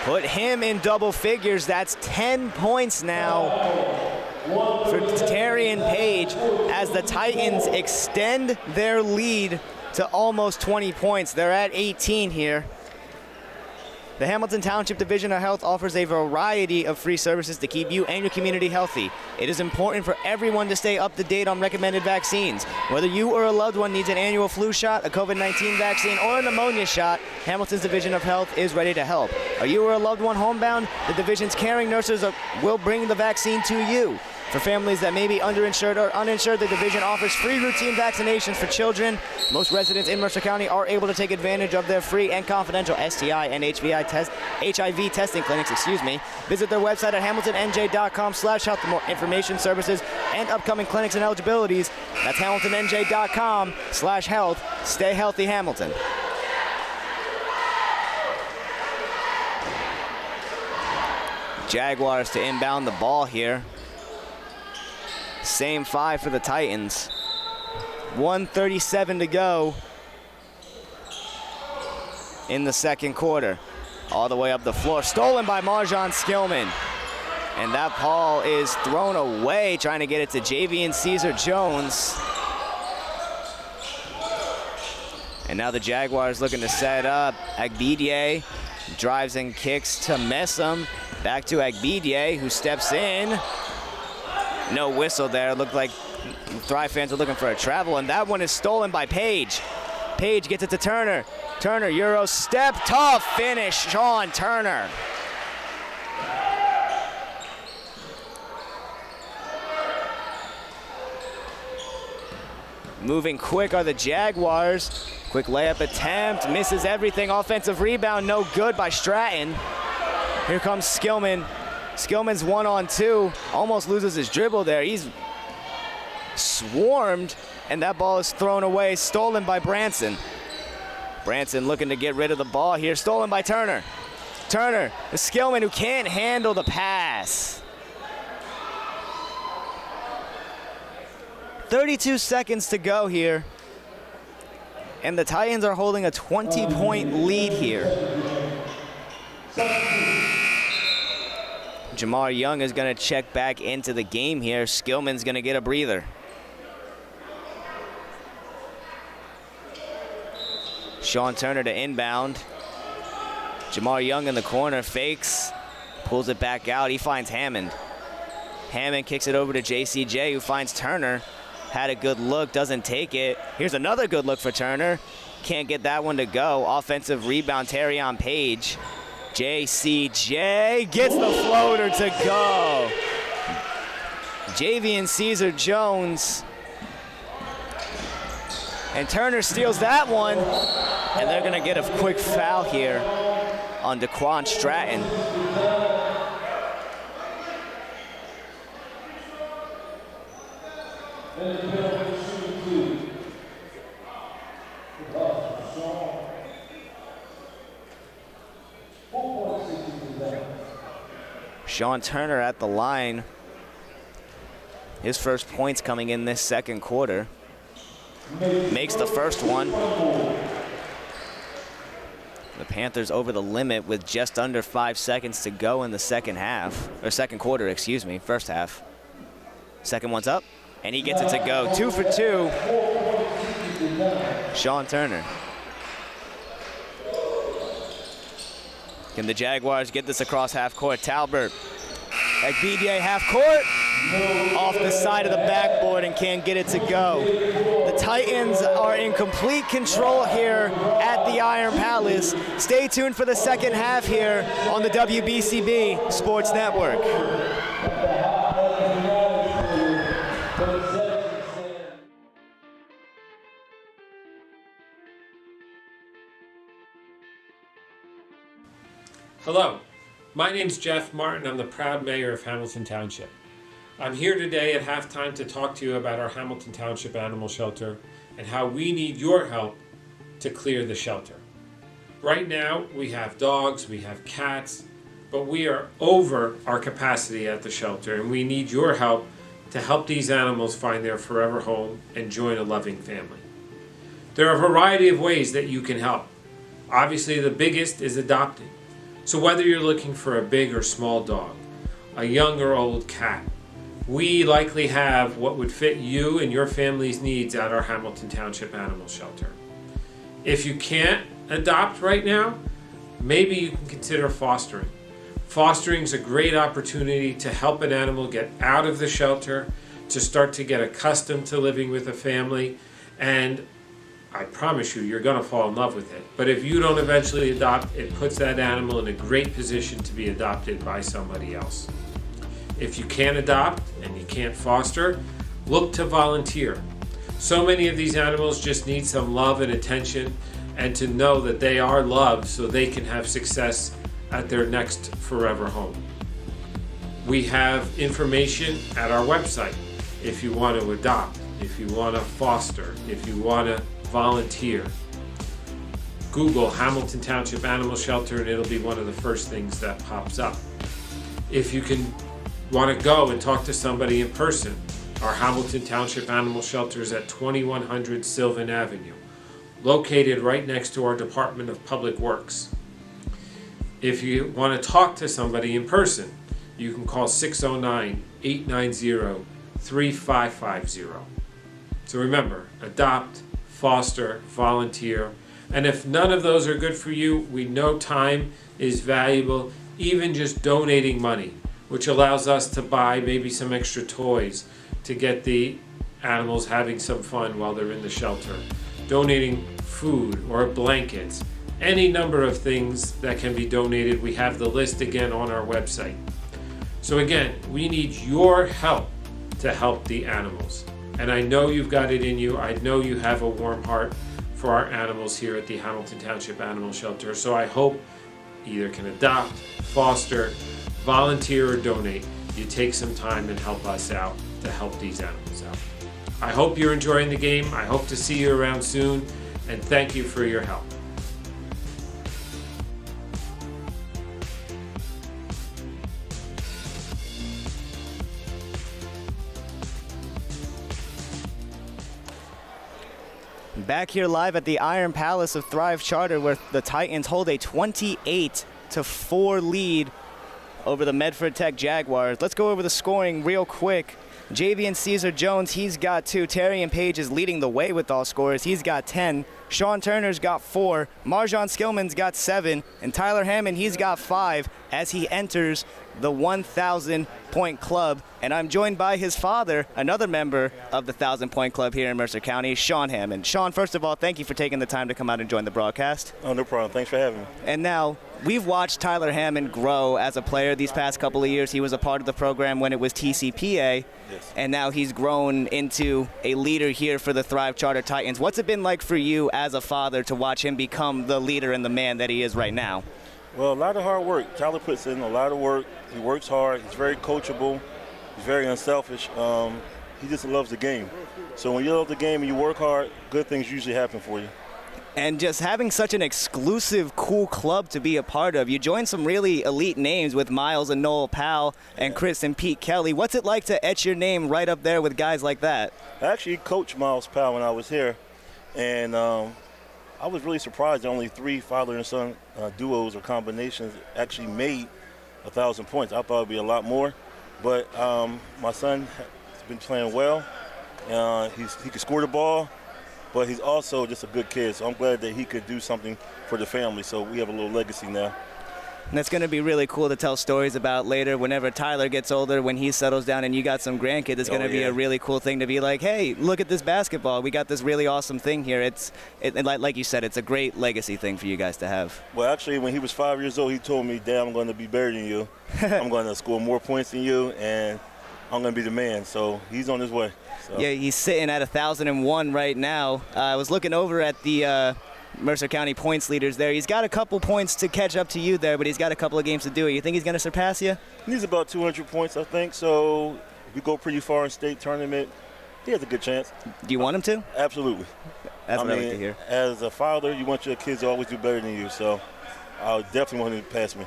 Put him in double figures. That's 10 points now for Terrian Page as the Titans extend their lead to almost 20 points. They're at 18 here. The Hamilton Township Division of Health offers a variety of free services to keep you and your community healthy. It is important for everyone to stay up to date on recommended vaccines. Whether you or a loved one needs an annual flu shot, a COVID-19 vaccine, or a pneumonia shot, Hamilton's Division of Health is ready to help. Are you or a loved one homebound? The division's caring nurses will bring the vaccine to you. For families that may be underinsured or uninsured, the division offers free routine vaccinations for children. Most residents in Mercer County are able to take advantage of their free and confidential STI and HIV testing clinics. Visit their website at hamiltonnj.com/health for more information, services, and upcoming clinics and eligibilities. That's hamiltonnj.com/health. Stay healthy, Hamilton. Jaguars to inbound the ball here. Same 5 for the Titans. 1:37 to go in the second quarter. All the way up the floor, stolen by Marjon Skillman. And that ball is thrown away, trying to get it to Javian Caesar Jones. And now the Jaguars looking to set up. Agbidie drives and kicks to Messam. Back to Agbidie, who steps in. No whistle there. Looked like Thrive fans are looking for a travel, and that one is stolen by Page. Page gets it to Turner. Turner, Euro step, tough finish, Sean Turner. Moving quick are the Jaguars. Quick layup attempt, misses everything. Offensive rebound, no good by Stratton. Here comes Skillman. Skillman's 1-on-2, almost loses his dribble there. He's swarmed, and that ball is thrown away, stolen by Branson. Branson looking to get rid of the ball here, stolen by Turner. Turner, the Skillman who can't handle the pass. 32 seconds to go here, and the Titans are holding a 20-point lead here. Jamar Young is going to check back into the game here. Skillman's going to get a breather. Sean Turner to inbound. Jamar Young in the corner, fakes, pulls it back out. He finds Hammond. Hammond kicks it over to JCJ, who finds Turner. Had a good look, doesn't take it. Here's another good look for Turner. Can't get that one to go. Offensive rebound, Terrion Page. JCJ gets the floater to go. Javian Caesar Jones. And Turner steals that one. And they're going to get a quick foul here on Daquan Stratton. Sean Turner at the line. His first points coming in this second quarter. Makes the first one. The Panthers over the limit with just under 5 seconds to go in the second half, or second quarter, excuse me, first half. Second one's up, and he gets it to go. 2 for 2. Sean Turner. Can the Jaguars get this across half court? Talbert. Agbidie half court. Off the side of the backboard and can't get it to go. The Titans are in complete control here at the Iron Palace. Stay tuned for the second half here on the WBCB Sports Network. Hello, my name's Jeff Martin. I'm the proud mayor of Hamilton Township. I'm here today at halftime to talk to you about our Hamilton Township Animal Shelter and how we need your help to clear the shelter. Right now, we have dogs, we have cats, but we are over our capacity at the shelter, and we need your help to help these animals find their forever home and join a loving family. There are a variety of ways that you can help. Obviously, the biggest is adopting. So whether you're looking for a big or small dog, a young or old cat, we likely have what would fit you and your family's needs at our Hamilton Township Animal Shelter. If you can't adopt right now, maybe you can consider fostering. Fostering is a great opportunity to help an animal get out of the shelter, to start to get accustomed to living with a family, and I promise you, you're going to fall in love with it. But if you don't eventually adopt, it puts that animal in a great position to be adopted by somebody else. If you can't adopt and you can't foster, look to volunteer. So many of these animals just need some love and attention, and to know that they are loved so they can have success at their next forever home. We have information at our website if you want to adopt, if you want to foster, if you want to volunteer. Google Hamilton Township Animal Shelter and it'll be one of the first things that pops up. If you want to go and talk to somebody in person, our Hamilton Township Animal Shelter is at 2100 Sylvan Avenue, located right next to our Department of Public Works. If you want to talk to somebody in person, you can call 609-890-3550. So remember, adopt, foster, volunteer, and if none of those are good for you, we know time is valuable, even just donating money, which allows us to buy maybe some extra toys to get the animals having some fun while they're in the shelter. Donating food or blankets, any number of things that can be donated. We have the list again on our website. So again, we need your help to help the animals. And I know you've got it in you. I know you have a warm heart for our animals here at the Hamilton Township Animal Shelter. So I hope either can adopt, foster, volunteer, or donate. You take some time and help us out to help these animals out. I hope you're enjoying the game. I hope to see you around soon. And thank you for your help. Back here live at the Iron Palace of Thrive Charter, where the Titans hold a 28-4 lead over the Medford Tech Jaguars. Let's go over the scoring real quick. Javian Caesar Jones, he's got 2. Terrian Page is leading the way with all scores. He's got 10. Sean Turner's got 4. Marjon Skillman's got 7. And Tyler Hammond, he's got 5 as he enters the 1,000-point club. And I'm joined by his father, another member of the 1,000-point club here in Mercer County, Sean Hammond. Sean, first of all, thank you for taking the time to come out and join the broadcast. Oh, no problem. Thanks for having me. And now, we've watched Tyler Hammond grow as a player these past couple of years. He was a part of the program when it was TCPA, Yes. and now he's grown into a leader here for the Thrive Charter Titans. What's it been like for you as a father to watch him become the leader and the man that he is right now? Well, a lot of hard work. Tyler puts in a lot of work. He works hard. He's very coachable. He's very unselfish. He just loves the game. So when you love the game and you work hard, good things usually happen for you. And just having such an exclusive, cool club to be a part of. You joined some really elite names with Miles and Noel Powell and Chris and Pete Kelly. What's it like to etch your name right up there with guys like that? I actually coached Miles Powell when I was here, and I was really surprised that only 3 father and son duos or combinations actually made 1,000 points. I thought it would be a lot more, but my son has been playing well. He can score the ball, but he's also just a good kid, so I'm glad that he could do something for the family, so we have a little legacy now. And that's going to be really cool to tell stories about later whenever Tyler gets older, when he settles down and you got some grandkids. It's going to be a really cool thing to be like, hey, look at this basketball. We got this really awesome thing here. Like you said, it's a great legacy thing for you guys to have. Well, actually, when he was 5 years old, he told me, Dad, I'm going to be better than you. I'm going to score more points than you, and I'm going to be the man. So he's on his way. So. Yeah, he's sitting at 1,001 right now. I was looking over at the Mercer County points leaders there. He's got a couple points to catch up to you there, but he's got a couple of games to do it. You think he's going to surpass you? He needs about 200 points, I think. So if we go pretty far in state tournament, he has a good chance. Do you want him to? Absolutely. That's what I like to hear. As a father, you want your kids to always do better than you. So I definitely want him to pass me.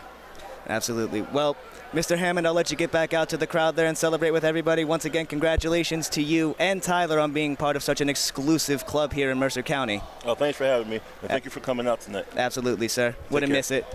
Absolutely. Well, Mr. Hammond, I'll let you get back out to the crowd there and celebrate with everybody. Once again, congratulations to you and Tyler on being part of such an exclusive club here in Mercer County. Oh, thanks for having me, and thank you for coming out tonight. Absolutely, sir. Wouldn't care. miss it.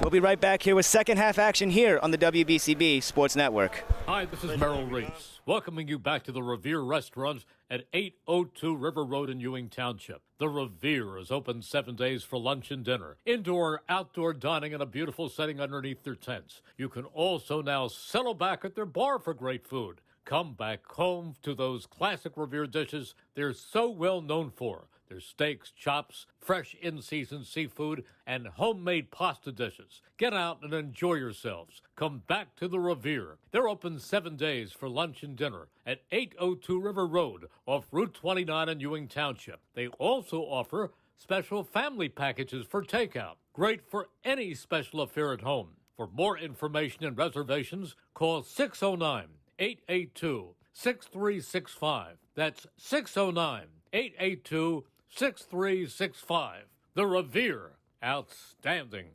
We'll be right back here with second half action here on the WBCB Sports Network. Hi, this is Merrill Reese, welcoming you back to the Revere Restaurant at 802 River Road in Ewing Township. The Revere is open 7 days for lunch and dinner. Indoor, outdoor dining in a beautiful setting underneath their tents. You can also now settle back at their bar for great food. Come back home to those classic Revere dishes they're so well known for. There's steaks, chops, fresh in-season seafood, and homemade pasta dishes. Get out and enjoy yourselves. Come back to the Revere. They're open 7 days for lunch and dinner at 802 River Road off Route 29 in Ewing Township. They also offer special family packages for takeout. Great for any special affair at home. For more information and reservations, call 609-882-6365. That's 609-882-6365. The Revere. Outstanding.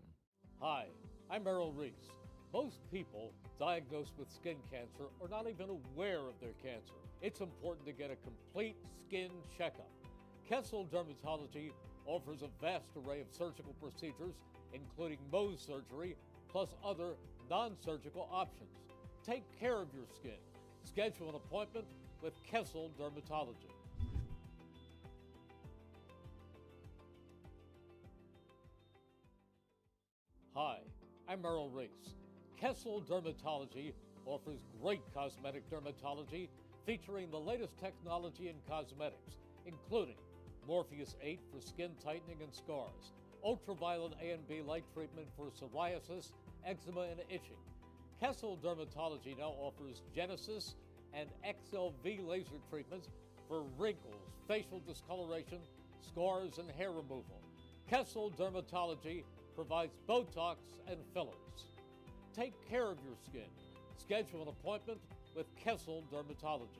Hi, I'm Errol Reese. Most people diagnosed with skin cancer are not even aware of their cancer. It's important to get a complete skin checkup. Kessel Dermatology offers a vast array of surgical procedures, including Mohs surgery, plus other non-surgical options. Take care of your skin. Schedule an appointment with Kessel Dermatology. Hi, I'm Errol Reese. Kessel Dermatology offers great cosmetic dermatology featuring the latest technology in cosmetics, including Morpheus 8 for skin tightening and scars, ultraviolet A and B light treatment for psoriasis, eczema, and itching. Kessel Dermatology now offers Genesis and XLV laser treatments for wrinkles, facial discoloration, scars, and hair removal. Kessel Dermatology provides Botox and fillers. Take care of your skin. Schedule an appointment with Kessel Dermatology.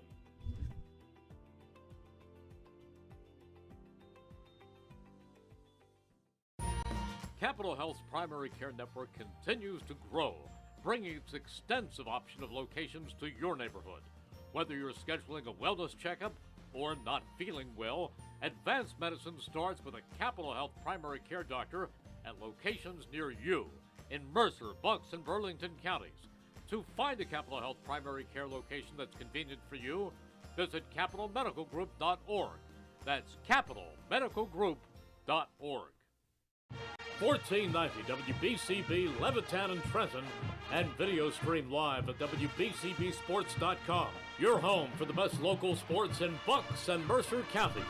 Capital Health's primary care network continues to grow, bringing its extensive option of locations to your neighborhood. Whether you're scheduling a wellness checkup or not feeling well, advanced medicine starts with a Capital Health primary care doctor at locations near you in Mercer, Bucks, and Burlington counties. To find a Capital Health primary care location that's convenient for you, visit capitalmedicalgroup.org. That's capitalmedicalgroup.org. 1490 WBCB Levittown and Trenton, and video stream live at WBCBSports.com. Your home for the best local sports in Bucks and Mercer counties.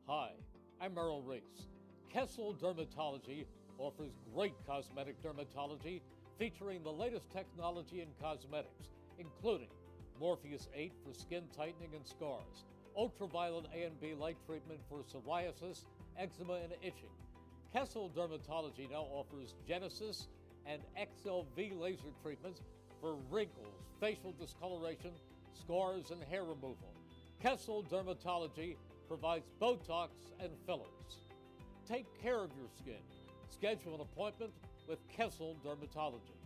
Hi, I'm Errol Reese. Kessel Dermatology offers great cosmetic dermatology featuring the latest technology in cosmetics, including Morpheus 8 for skin tightening and scars, ultraviolet A and B light treatment for psoriasis, eczema, and itching. Kessel Dermatology now offers Genesis and XLV laser treatments for wrinkles, facial discoloration, scars, and hair removal. Kessel Dermatology provides Botox and fillers. Take care of your skin. Schedule an appointment with Kessel Dermatology.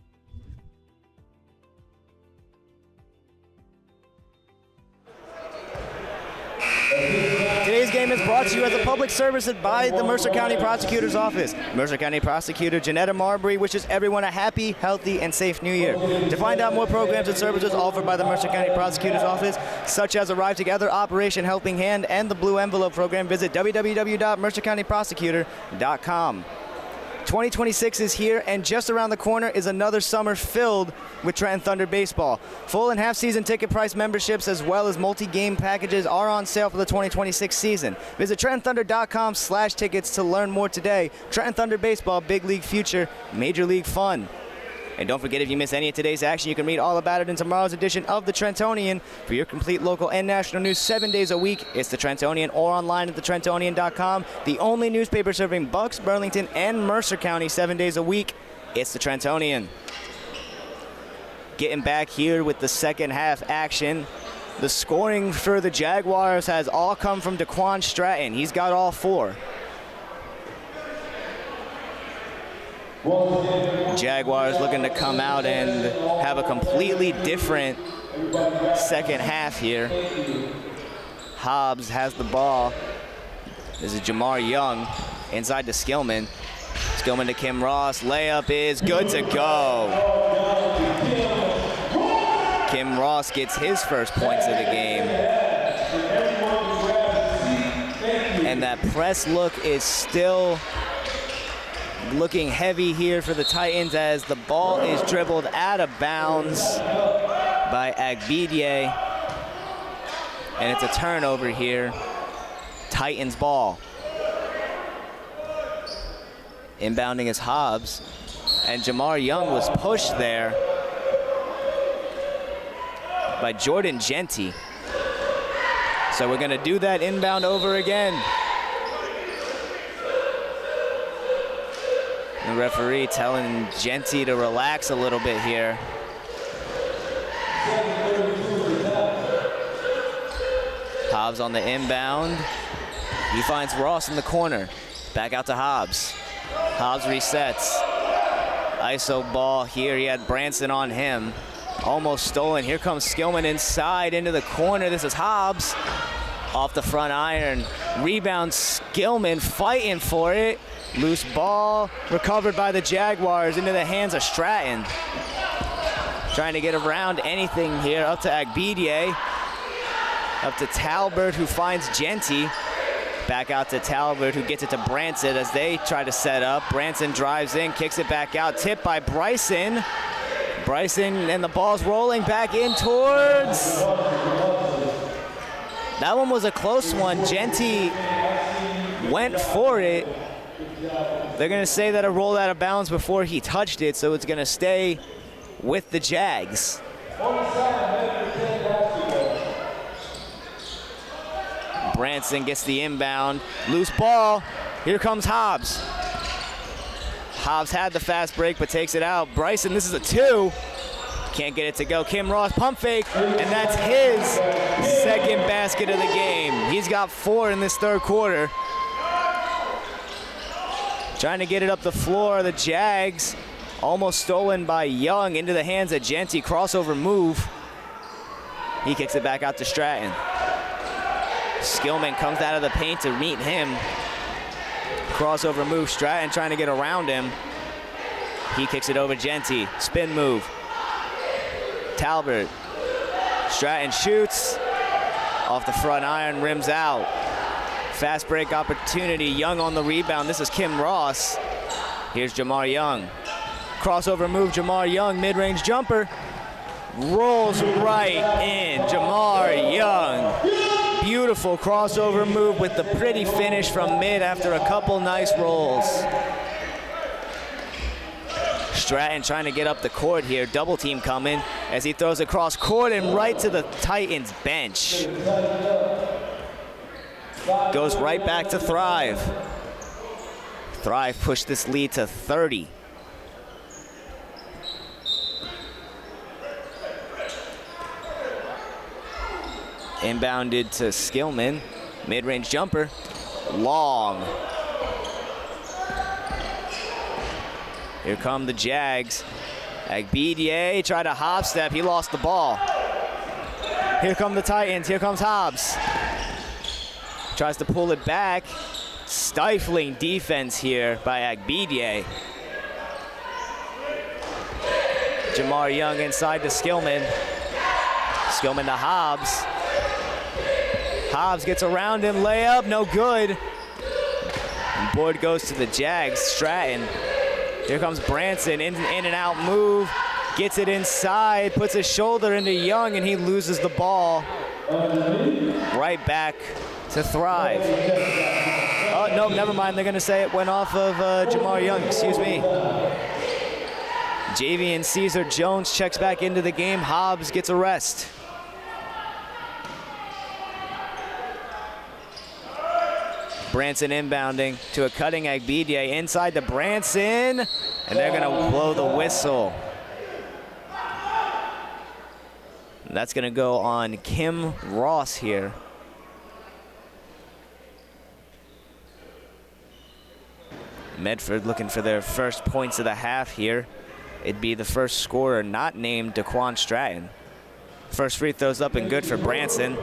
Today's game is brought to you as a public service by the Mercer County Prosecutor's Office. Mercer County Prosecutor Janetta Marbury wishes everyone a happy, healthy, and safe new year. To find out more programs and services offered by the Mercer County Prosecutor's Office, such as Arrive Together, Operation Helping Hand, and the Blue Envelope Program, visit www.mercercountyprosecutor.com. 2026 is here, and just around the corner is another summer filled with Trenton Thunder baseball. Full and half-season ticket price memberships as well as multi-game packages are on sale for the 2026 season. Visit TrentonThunder.com/tickets to learn more today. Trenton Thunder baseball, big league future, major league fun. And don't forget, if you miss any of today's action, you can read all about it in tomorrow's edition of the Trentonian. For your complete local and national news 7 days a week, it's the Trentonian, or online at thetrentonian.com. The only newspaper serving Bucks, Burlington, and Mercer County 7 days a week. It's the Trentonian. Getting back here with the second half action. The scoring for the Jaguars has all come from Daquan Stratton. He's got all four. Jaguars looking to come out and have a completely different second half here. Hobbs has the ball. This is Jamar Young inside to Skillman. Skillman to Kim Ross. Layup is good to go. Kim Ross gets his first points of the game. And that press look is still looking heavy here for the Titans as the ball is dribbled out of bounds by Agbidye. And it's a turnover here. Titans ball. Inbounding is Hobbs. And Jamar Young was pushed there by Jordan Genty. So we're gonna do that inbound over again. The referee telling Genty to relax a little bit here. Hobbs on the inbound. He finds Ross in the corner. Back out to Hobbs. Hobbs resets. ISO ball here. He had Branson on him. Almost stolen. Here comes Skillman inside into the corner. This is Hobbs off the front iron. Rebound Skillman fighting for it. Loose ball recovered by the Jaguars into the hands of Stratton. Trying to get around anything here. Up to Agbidye. Up to Talbert, who finds Genty. Back out to Talbot, who gets it to Branson as they try to set up. Branson drives in, kicks it back out. Tipped by Bryson. Bryson, and the ball's rolling back in towards. That one was a close one. Genty went for it. They're going to say that it rolled out of bounds before he touched it, so it's going to stay with the Jags. Branson gets the inbound. Loose ball. Here comes Hobbs. Hobbs had the fast break but takes it out. Bryson, this is a 2. Can't get it to go. Kim Ross, pump fake, and that's his second basket of the game. He's got 4 in this third quarter. Trying to get it up the floor. The Jags almost stolen by Young into the hands of Genty. Crossover move. He kicks it back out to Stratton. Skillman comes out of the paint to meet him. Crossover move. Stratton trying to get around him. He kicks it over Genty. Spin move. Talbot. Stratton shoots. Off the front iron, rims out. Fast break opportunity. Young on the rebound. This is Kim Ross. Here's Jamar Young. Crossover move. Jamar Young, mid-range jumper. Rolls right in. Jamar Young. Beautiful crossover move with the pretty finish from mid after a couple nice rolls. Stratton trying to get up the court here. Double team coming as he throws across court and right to the Titans bench. Goes right back to Thrive. Thrive pushed this lead to 30. Inbounded to Skillman. Mid-range jumper. Long. Here come the Jags. Agbidye tried to hop step. He lost the ball. Here come the Titans. Here comes Hobbs. Tries to pull it back. Stifling defense here by Agbidye. Jamar Young inside to Skillman. Skillman to Hobbs. Hobbs gets around him. Layup, no good. And board goes to the Jags. Stratton. Here comes Branson, in and out move. Gets it inside, puts his shoulder into Young, and he loses the ball. Right back to Thrive. Oh, no, never mind. They're going to say it went off of Jamar Young, excuse me. Javian Caesar Jones checks back into the game. Hobbs gets a rest. Branson inbounding to a cutting Agbidye inside to Branson, and they're gonna blow the whistle. And that's gonna go on Kim Ross here. Medford looking for their first points of the half here. It'd be the first scorer not named Daquan Stratton. First free throw's up and good for Branson.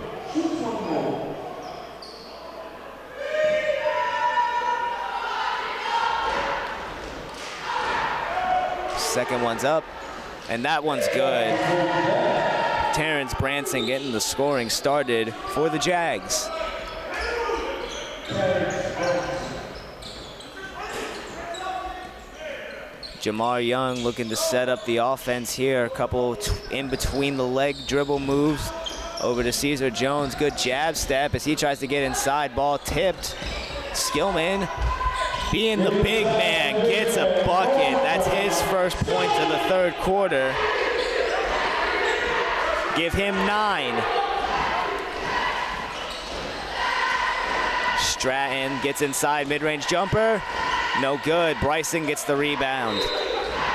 Second one's up, and that one's good. Terrence Branson getting the scoring started for the Jags. Jamar Young looking to set up the offense here. A couple in between the leg dribble moves over to Caesar Jones. Good jab step as he tries to get inside. Ball tipped. Skillman, being the big man, gets a bucket. That's his first point of the third quarter. Give him 9. Stratton gets inside, mid-range jumper. No good. Bryson gets the rebound.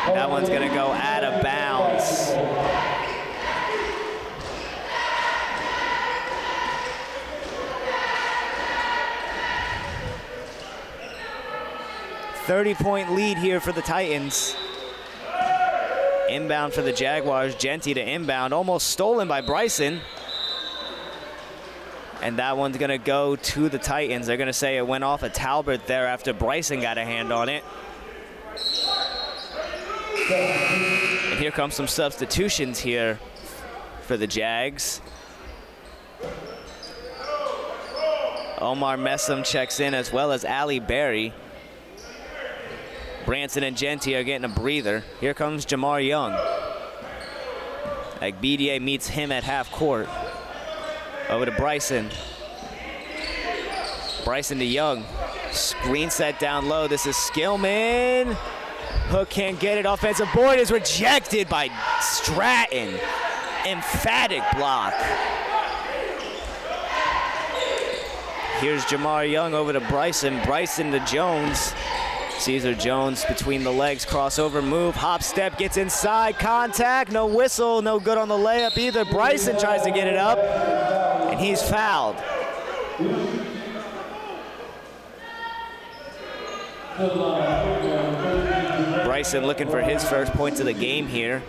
That one's gonna go out of bounds. .30-point lead here for the Titans. Inbound for the Jaguars. Genty to inbound, almost stolen by Bryson. And that one's gonna go to the Titans. They're gonna say it went off of Talbert there after Bryson got a hand on it. And here comes some substitutions here for the Jags. Omar Messam checks in, as well as Ali Berry. Branson and Genty are getting a breather. Here comes Jamar Young. Agbedia meets him at half court. Over to Bryson. Bryson to Young. Screen set down low. This is Skillman. Hook can't get it. Offensive board is rejected by Stratton. Emphatic block. Here's Jamar Young over to Bryson. Bryson to Jones. Caesar Jones between the legs, crossover move, hop step, gets inside, contact, no whistle, no good on the layup either. Bryson tries to get it up, and he's fouled. Bryson looking for his first points of the game here.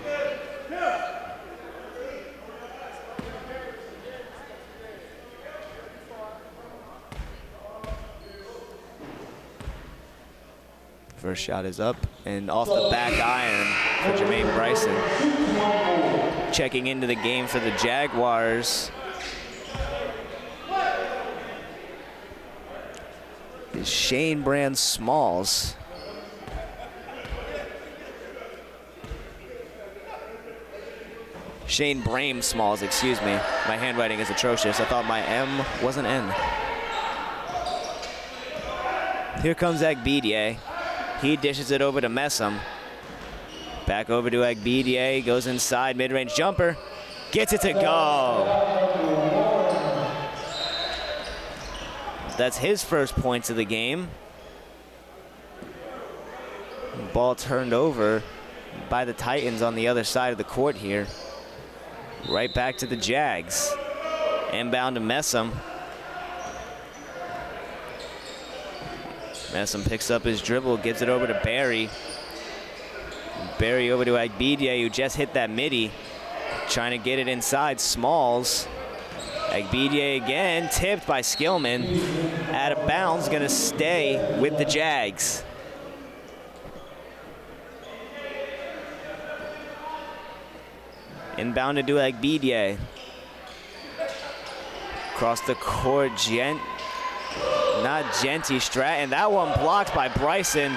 First shot is up and off the back iron for Jermaine Bryson. Checking into the game for the Jaguars is Shane Brand Smalls. Shane Brame Smalls, excuse me. My handwriting is atrocious. I thought my M was an N. Here comes Agbedia. He dishes it over to Messam. Back over to Agbedia, goes inside, mid-range jumper. Gets it to go. That's his first points of the game. Ball turned over by the Titans on the other side of the court here. Right back to the Jags. Inbound to Messam. Messam picks up his dribble, gives it over to Barry. Barry over to Agbedia, who just hit that midi. Trying to get it inside, Smalls. Agbedia again, tipped by Skillman. Out of bounds, gonna stay with the Jags. Inbounded to Agbedia. Across the court, not Genty, Stratton. That one blocked by Bryson.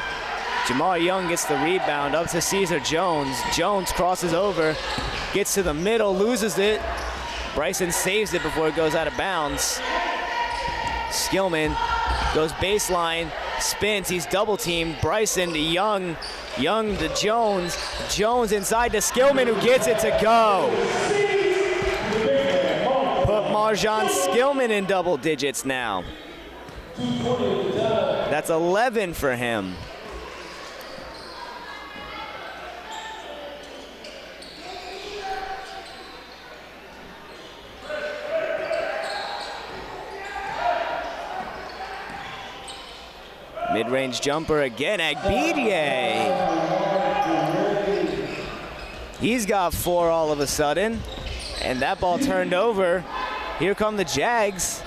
Jamar Young gets the rebound up to Caesar Jones. Jones crosses over, gets to the middle, loses it. Bryson saves it before it goes out of bounds. Skillman goes baseline, spins, he's double teamed. Bryson to Young, Young to Jones. Jones inside to Skillman, who gets it to go. Put Marjan Skillman in double digits now. That's 11 for him. Mid-range jumper again, Agbidier. He's got 4 all of a sudden, and that ball turned over. Here come the Jags.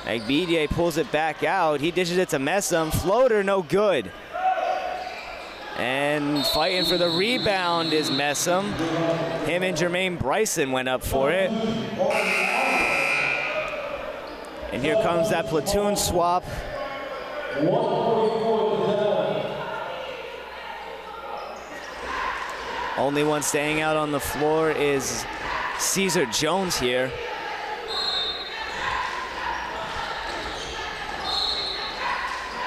Agbidier pulls it back out. He dishes it to Messam. Floater, no good. And fighting for the rebound is Messam. Him and Jermaine Bryson went up for it. And here comes that platoon swap. Only one staying out on the floor is Caesar Jones here.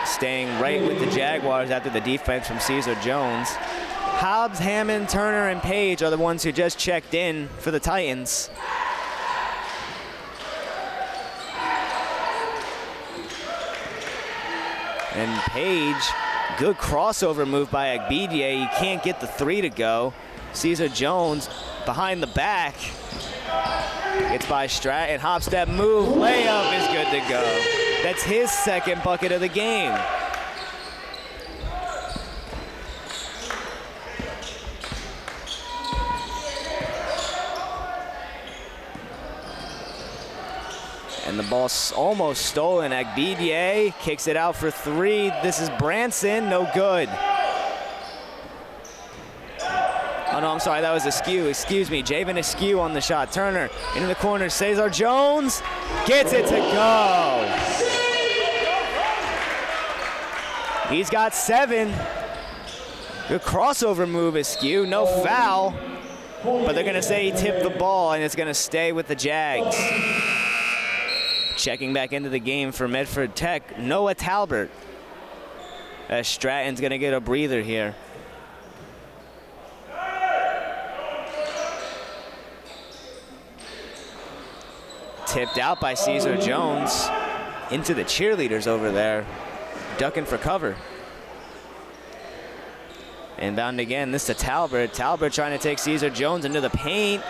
Staying right with the Jaguars after the defense from Caesar Jones. Hobbs, Hammond, Turner, and Page are the ones who just checked in for the Titans. And Page, good crossover move by Agbidier. He can't get the 3 to go. Caesar Jones behind the back. It's by Stratton. Hop step move. Layup is good to go. That's his second bucket of the game. And the ball's almost stolen. Agbidier kicks it out for 3. This is Branson, no good. Oh no, I'm sorry, that was Askew, excuse me. Javen Askew on the shot. Turner into the corner, Caesar Jones gets it to go. He's got 7. Good crossover move, Askew, no foul. But they're gonna say he tipped the ball and it's gonna stay with the Jags. Checking back into the game for Medford Tech, Noah Talbert. As Stratton's gonna get a breather here. Tipped out by Caesar Jones into the cheerleaders over there, ducking for cover. Inbound again, this to Talbert. Talbert trying to take Caesar Jones into the paint.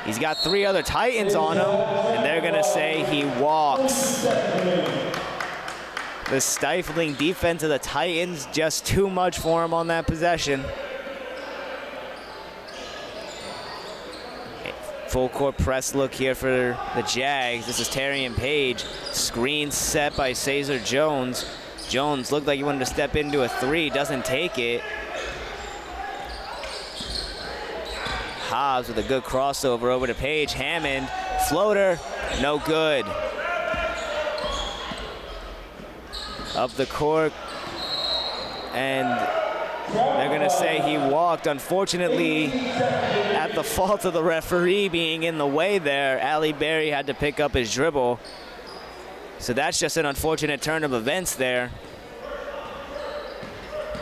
He's got 3 other Titans on him, and they're gonna say he walks. The stifling defense of the Titans, just too much for him on that possession. Full court press look here for the Jags. This is Terrian Page. Screen set by Caesar Jones. Jones looked like he wanted to step into a 3, doesn't take it. Hobbs with a good crossover over to Page. Hammond, floater, no good. Up the court, and they're gonna say he walked. Unfortunately, at the fault of the referee being in the way there, Ali Berry had to pick up his dribble. So that's just an unfortunate turn of events there.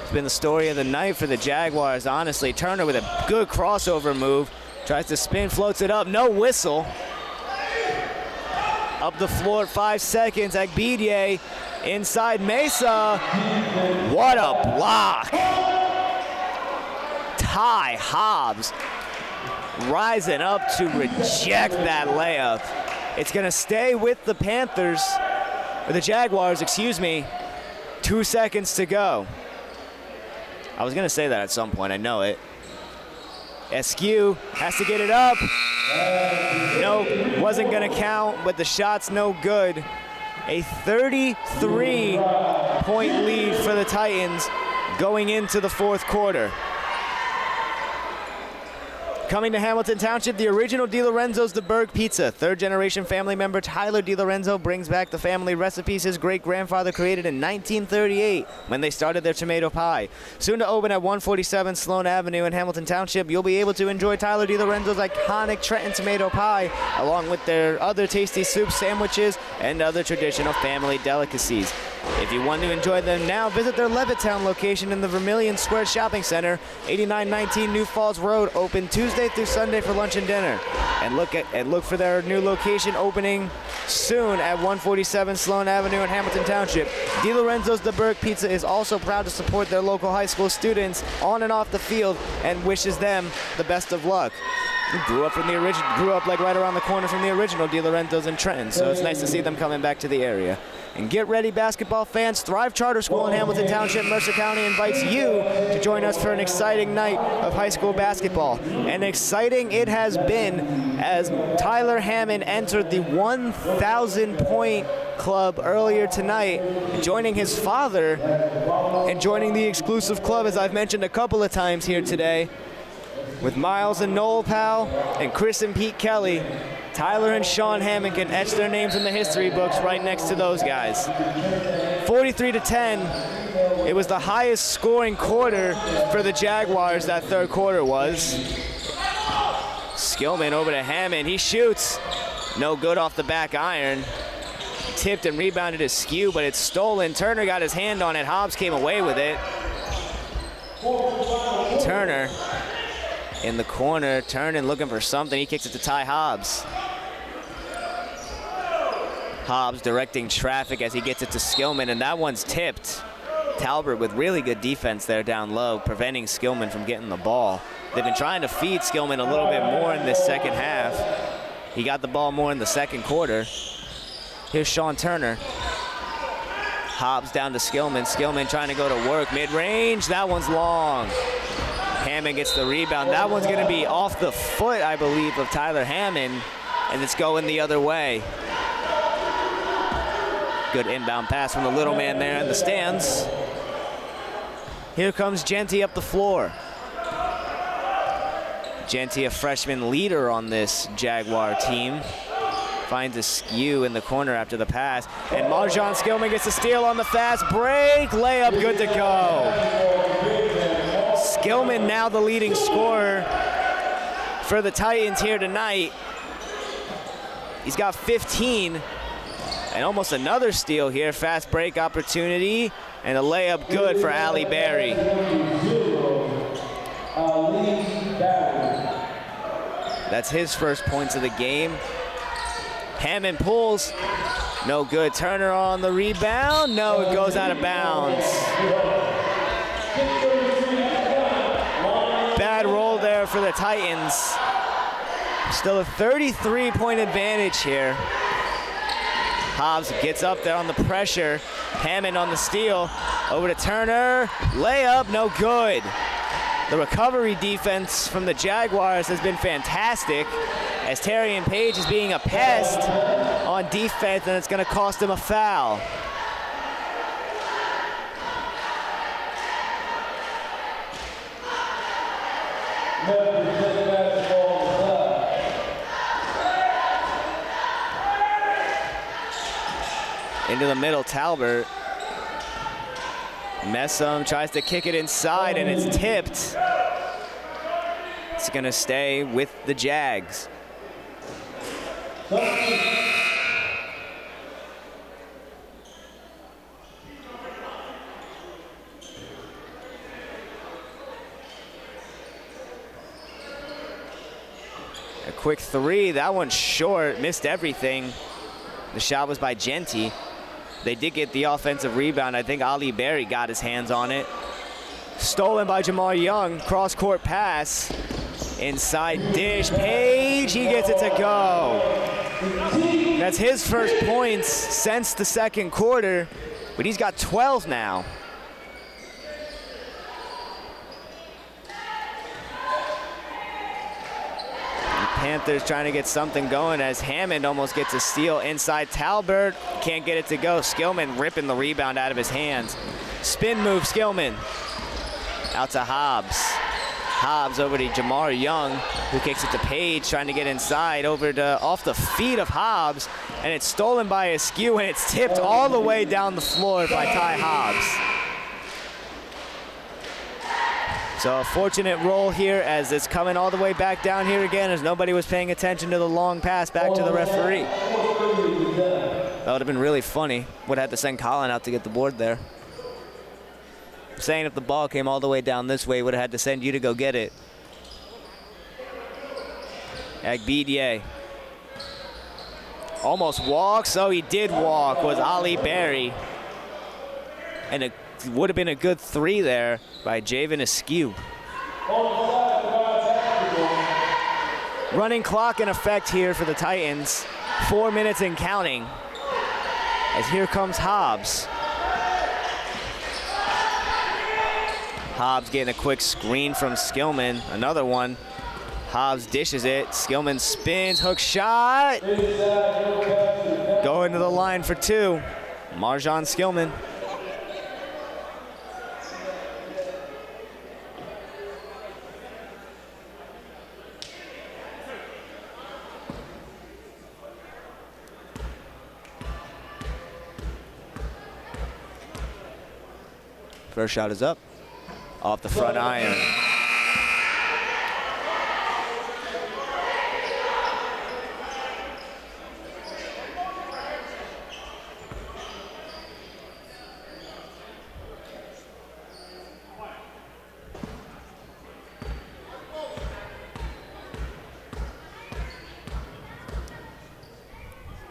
It's been the story of the night for the Jaguars, honestly. Turner with a good crossover move. Tries to spin, floats it up, no whistle. Up the floor at 5 seconds, Agbidier inside Mesa. What a block. Ty Hobbs rising up to reject that layup. It's gonna stay with the Panthers, or the Jaguars, excuse me. 2 seconds to go. I was gonna say that at some point, I know it. Askew has to get it up. No, wasn't gonna count, but the shot's no good. A 33-point lead for the Titans going into the 4th quarter. Coming to Hamilton Township, the original DiLorenzo's The Berg Pizza. 3rd-generation family member Tyler DiLorenzo brings back the family recipes his great-grandfather created in 1938 when they started their tomato pie. Soon to open at 147 Sloan Avenue in Hamilton Township, you'll be able to enjoy Tyler DiLorenzo's iconic Trenton tomato pie, along with their other tasty soups, sandwiches, and other traditional family delicacies. If you want to enjoy them now, visit their Levittown location in the Vermilion Square Shopping Center, 8919 New Falls Road, open Tuesday through Sunday for lunch and dinner. And look for their new location opening soon at 147 Sloan Avenue in Hamilton Township. DiLorenzo's The Berg Pizza is also proud to support their local high school students on and off the field and wishes them the best of luck. Grew up like right around the corner from the original DiLorenzo's in Trenton, so it's nice to see them coming back to the area. And get ready, basketball fans. Thrive Charter School in Hamilton Township, Mercer County invites you to join us for an exciting night of high school basketball. And exciting it has been as Tyler Hammond entered the 1,000-point club earlier tonight, joining his father and joining the exclusive club, as I've mentioned a couple of times here today, with Miles and Noel Powell and Chris and Pete Kelly. Tyler and Sean Hammond can etch their names in the history books right next to those guys. 43-10. It was the highest scoring quarter for the Jaguars, that third quarter was. Skillman over to Hammond. He shoots. No good off the back iron. Tipped and rebounded askew, but it's stolen. Turner got his hand on it. Hobbs came away with it. Turner in the corner, turning, looking for something. He kicks it to Ty Hobbs. Hobbs directing traffic as he gets it to Skillman, and that one's tipped. Talbert with really good defense there down low, preventing Skillman from getting the ball. They've been trying to feed Skillman a little bit more in this second half. He got the ball more in the second quarter. Here's Sean Turner. Hobbs down to Skillman. Skillman trying to go to work. Mid-range, that one's long. Hammond gets the rebound. That one's gonna be off the foot, I believe, of Tyler Hammond, and it's going the other way. Good inbound pass from the little man there in the stands. Here comes Genty up the floor. Genty, a freshman leader on this Jaguar team. Finds a skew in the corner after the pass. And Marjon Skillman gets a steal on the fast break. Layup good to go. Skillman now the leading scorer for the Titans here tonight. He's got 15. And almost another steal here. Fast break opportunity. And a layup good for Ali Berry. That's his first points of the game. Hammond pulls, no good. Turner on the rebound, no, it goes out of bounds. Bad roll there for the Titans. Still a 33-point advantage here. Hobbs gets up there on the pressure. Hammond on the steal, over to Turner, layup, no good. The recovery defense from the Jaguars has been fantastic, as Terrian Page is being a pest on defense, and it's going to cost him a foul. Into the middle, Talbert. Messam tries to kick it inside, and it's tipped. It's going to stay with the Jags. A quick three, that one's short, missed everything. The shot was by Genty. They did get the offensive rebound. I think Ali Berry got his hands on it. Stolen by Jamar Young, cross-court pass. Inside dish, Page, he gets it to go. That's his first points since the second quarter, but he's got 12 now. Panthers trying to get something going as Hammond almost gets a steal inside. Talbert can't get it to go. Skillman ripping the rebound out of his hands. Spin move, Skillman. Out to Hobbs. Hobbs over to Jamar Young, who kicks it to Page, trying to get inside over to off the feet of Hobbs, and it's stolen by Askew, and it's tipped all the way down the floor by Ty Hobbs. So a fortunate roll here as it's coming all the way back down here again, as nobody was paying attention to the long pass back to the referee. That would have been really funny. Would have had to send Colin out to get the board there. I'm saying if the ball came all the way down this way, would have had to send you to go get it. Agbidier almost walks. Oh, he did walk, was Ali Berry. And it would have been a good three there by Javen Askew. Running clock in effect here for the Titans. 4 minutes and counting. As here comes Hobbs. Hobbs getting a quick screen from Skillman. Another one. Hobbs dishes it. Skillman spins, hook shot. Going to the line for two. Marjan Skillman. First shot is up. Off the front iron.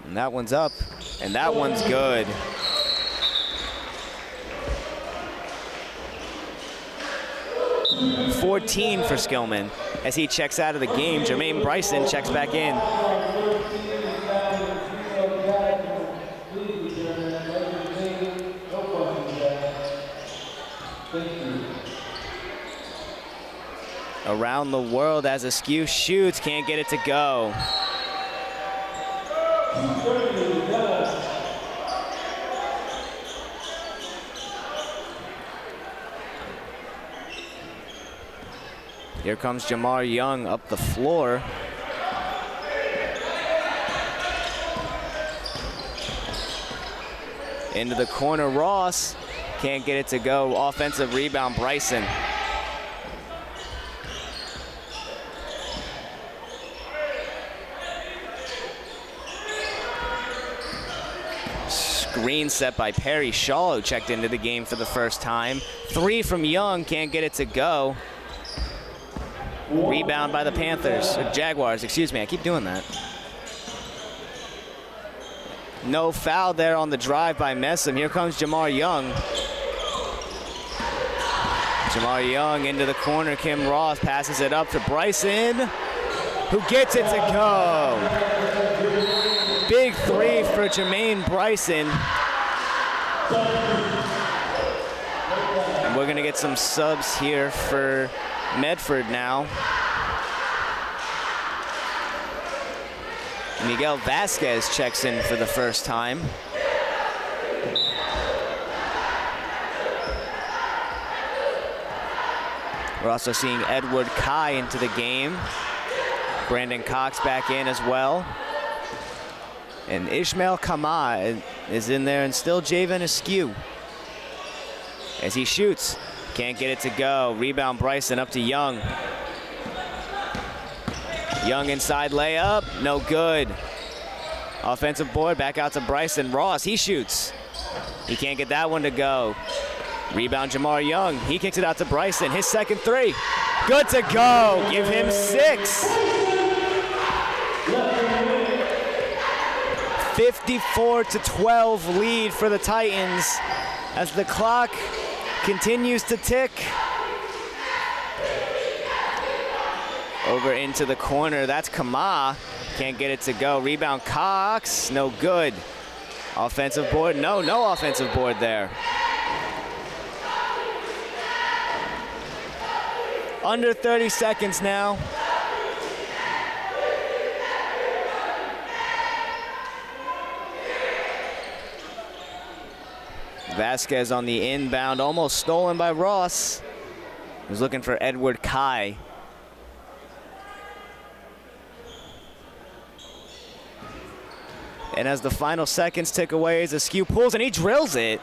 And that one's up, and that one's good. $14 for Skillman. As he checks out of the game, Jermaine Bryson checks back in. Around the world as Askew shoots, can't get it to go. Here comes Jamar Young up the floor. Into the corner, Ross. Can't get it to go. Offensive rebound, Bryson. Screen set by Perry Shaw, who checked into the game for the first time. Three from Young, can't get it to go. Rebound by the Panthers, or Jaguars, excuse me, I keep doing that. No foul there on the drive by Messam. Here comes Jamar Young. Jamar Young into the corner, Kim Ross passes it up to Bryson, who gets it to go. Big three for Jermaine Bryson. And we're gonna get some subs here for Medford now. Miguel Vasquez checks in for the first time. We're also seeing Edward Kai into the game. Brandon Cox back in as well. And Ishmael Kama is in there, and still Javen Askew. As he shoots, can't get it to go. Rebound Bryson up to Young. Young inside layup, no good. Offensive board back out to Bryson. Ross, he shoots. He can't get that one to go. Rebound Jamar Young, he kicks it out to Bryson. His second three, good to go. Give him 6. 54-12 lead for the Titans as the clock continues to tick. Over into the corner, that's Kama. Can't get it to go. Rebound Cox, no good. Offensive board, no offensive board there. Under 30 seconds now. Vasquez on the inbound, almost stolen by Ross. He was looking for Edward Kai. And as the final seconds tick away, as Askew pulls and he drills it.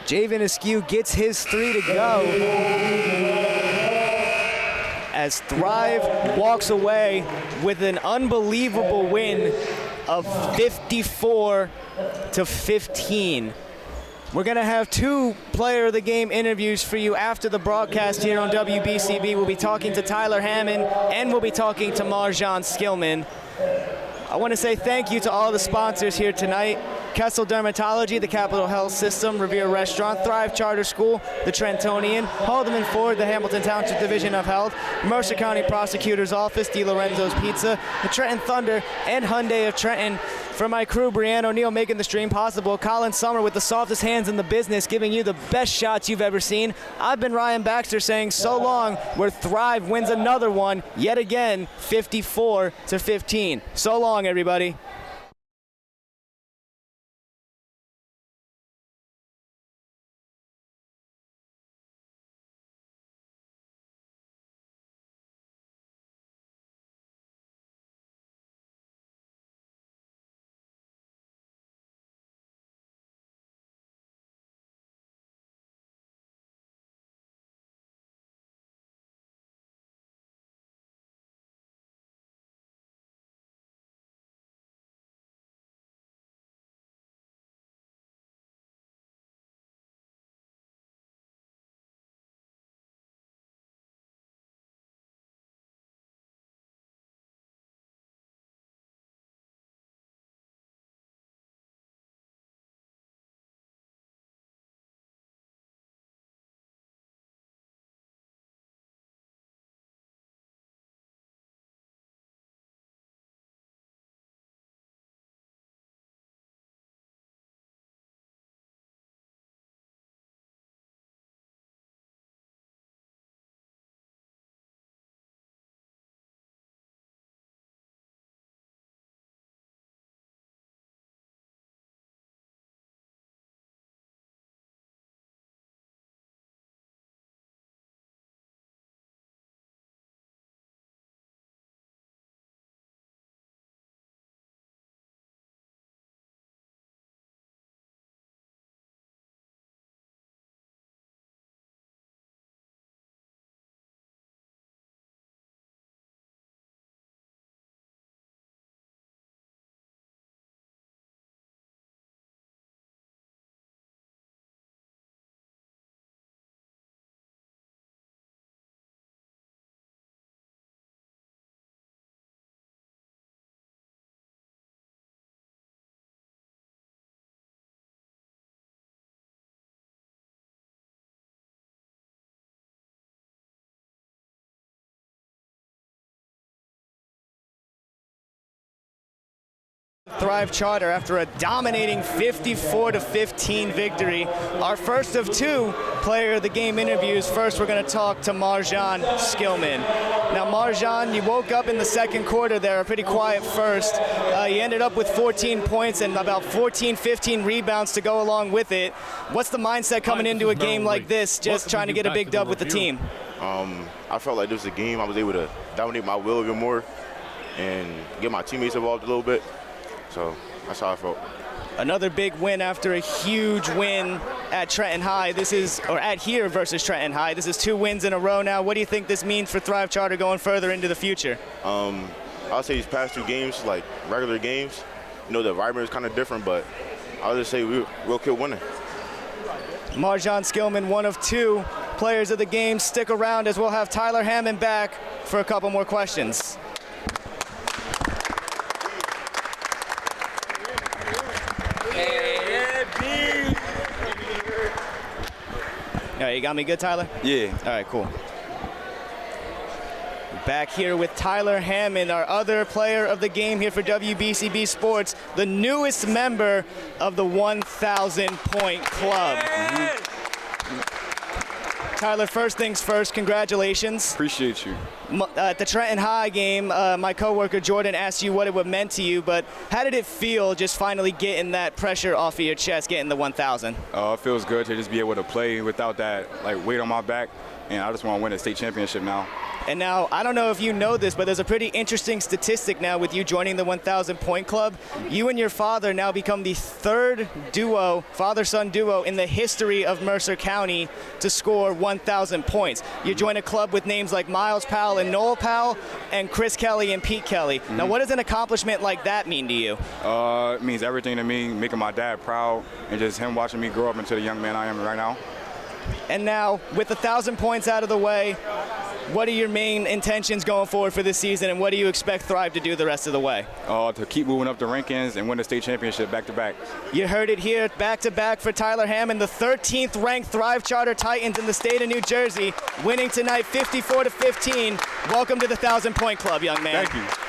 Javen Askew gets his 3 to go. As Thrive walks away with an unbelievable win of 54-15. We're gonna have 2 player of the game interviews for you after the broadcast here on WBCB. We'll be talking to Tyler Hammond and we'll be talking to Marjan Skillman. I want to say thank you to all the sponsors here tonight. Kessel Dermatology, the Capital Health System, Revere Restaurant, Thrive Charter School, the Trentonian, Haldeman Ford, the Hamilton Township Division of Health, Mercer County Prosecutor's Office, DiLorenzo's Pizza, the Trenton Thunder, and Hyundai of Trenton. For my crew, Brianne O'Neill making the stream possible, Colin Summer with the softest hands in the business, giving you the best shots you've ever seen. I've been Ryan Baxter saying so long, where Thrive wins another one, yet again, 54-15. So long, everybody. Thrive Charter after a dominating 54-15 victory. Our first of two player of the game interviews. First, we're going to talk to Marjan Skillman. Now, Marjan, you woke up in the second quarter there, a pretty quiet first. You ended up with 14 points and about 15 rebounds to go along with it. What's the mindset coming into a game like this, just trying to get a big dub with the team? I felt like this was a game I was able to dominate my will even more and get my teammates involved a little bit. So that's how I felt. Another big win after a huge win at Trenton High. This is, or at here versus Trenton High. This is 2 wins in a row now. What do you think this means for Thrive Charter going further into the future? I'll say these past 2 games, like regular games, you know, the environment is kind of different, but I'll just say we'll keep winning. Marjan Skillman, one of 2 players of the game. Stick around as we'll have Tyler Hammond back for a couple more questions. All right, you got me good, Tyler? Yeah. All right, cool. Back here with Tyler Hammond, our other player of the game here for WBCB Sports, the newest member of the 1,000-point club. Yeah. Tyler, first things first, congratulations. Appreciate you. At the Trenton High game, my coworker Jordan asked you what it meant to you, but how did it feel just finally getting that pressure off of your chest, getting the 1,000? It feels good to just be able to play without that weight on my back, and I just want to win a state championship now. And now, I don't know if you know this, but there's a pretty interesting statistic now with you joining the 1,000-point club. You and your father now become the 3rd duo, father-son duo, in the history of Mercer County to score 1,000 points. You join a club with names like Miles Powell and Noel Powell, and Chris Kelly and Pete Kelly. Now, what does an accomplishment like that mean to you? It means everything to me, making my dad proud, and just him watching me grow up into the young man I am right now. And now, with 1,000 points out of the way, What are your main intentions going forward for this season, and what do you expect Thrive to do the rest of the way? To keep moving up the rankings and win the state championship back-to-back. You heard it here, back-to-back for Tyler Hammond, the 13th ranked Thrive Charter Titans in the state of New Jersey, winning tonight 54-15. Welcome to the 1,000 Point Club, young man. Thank you.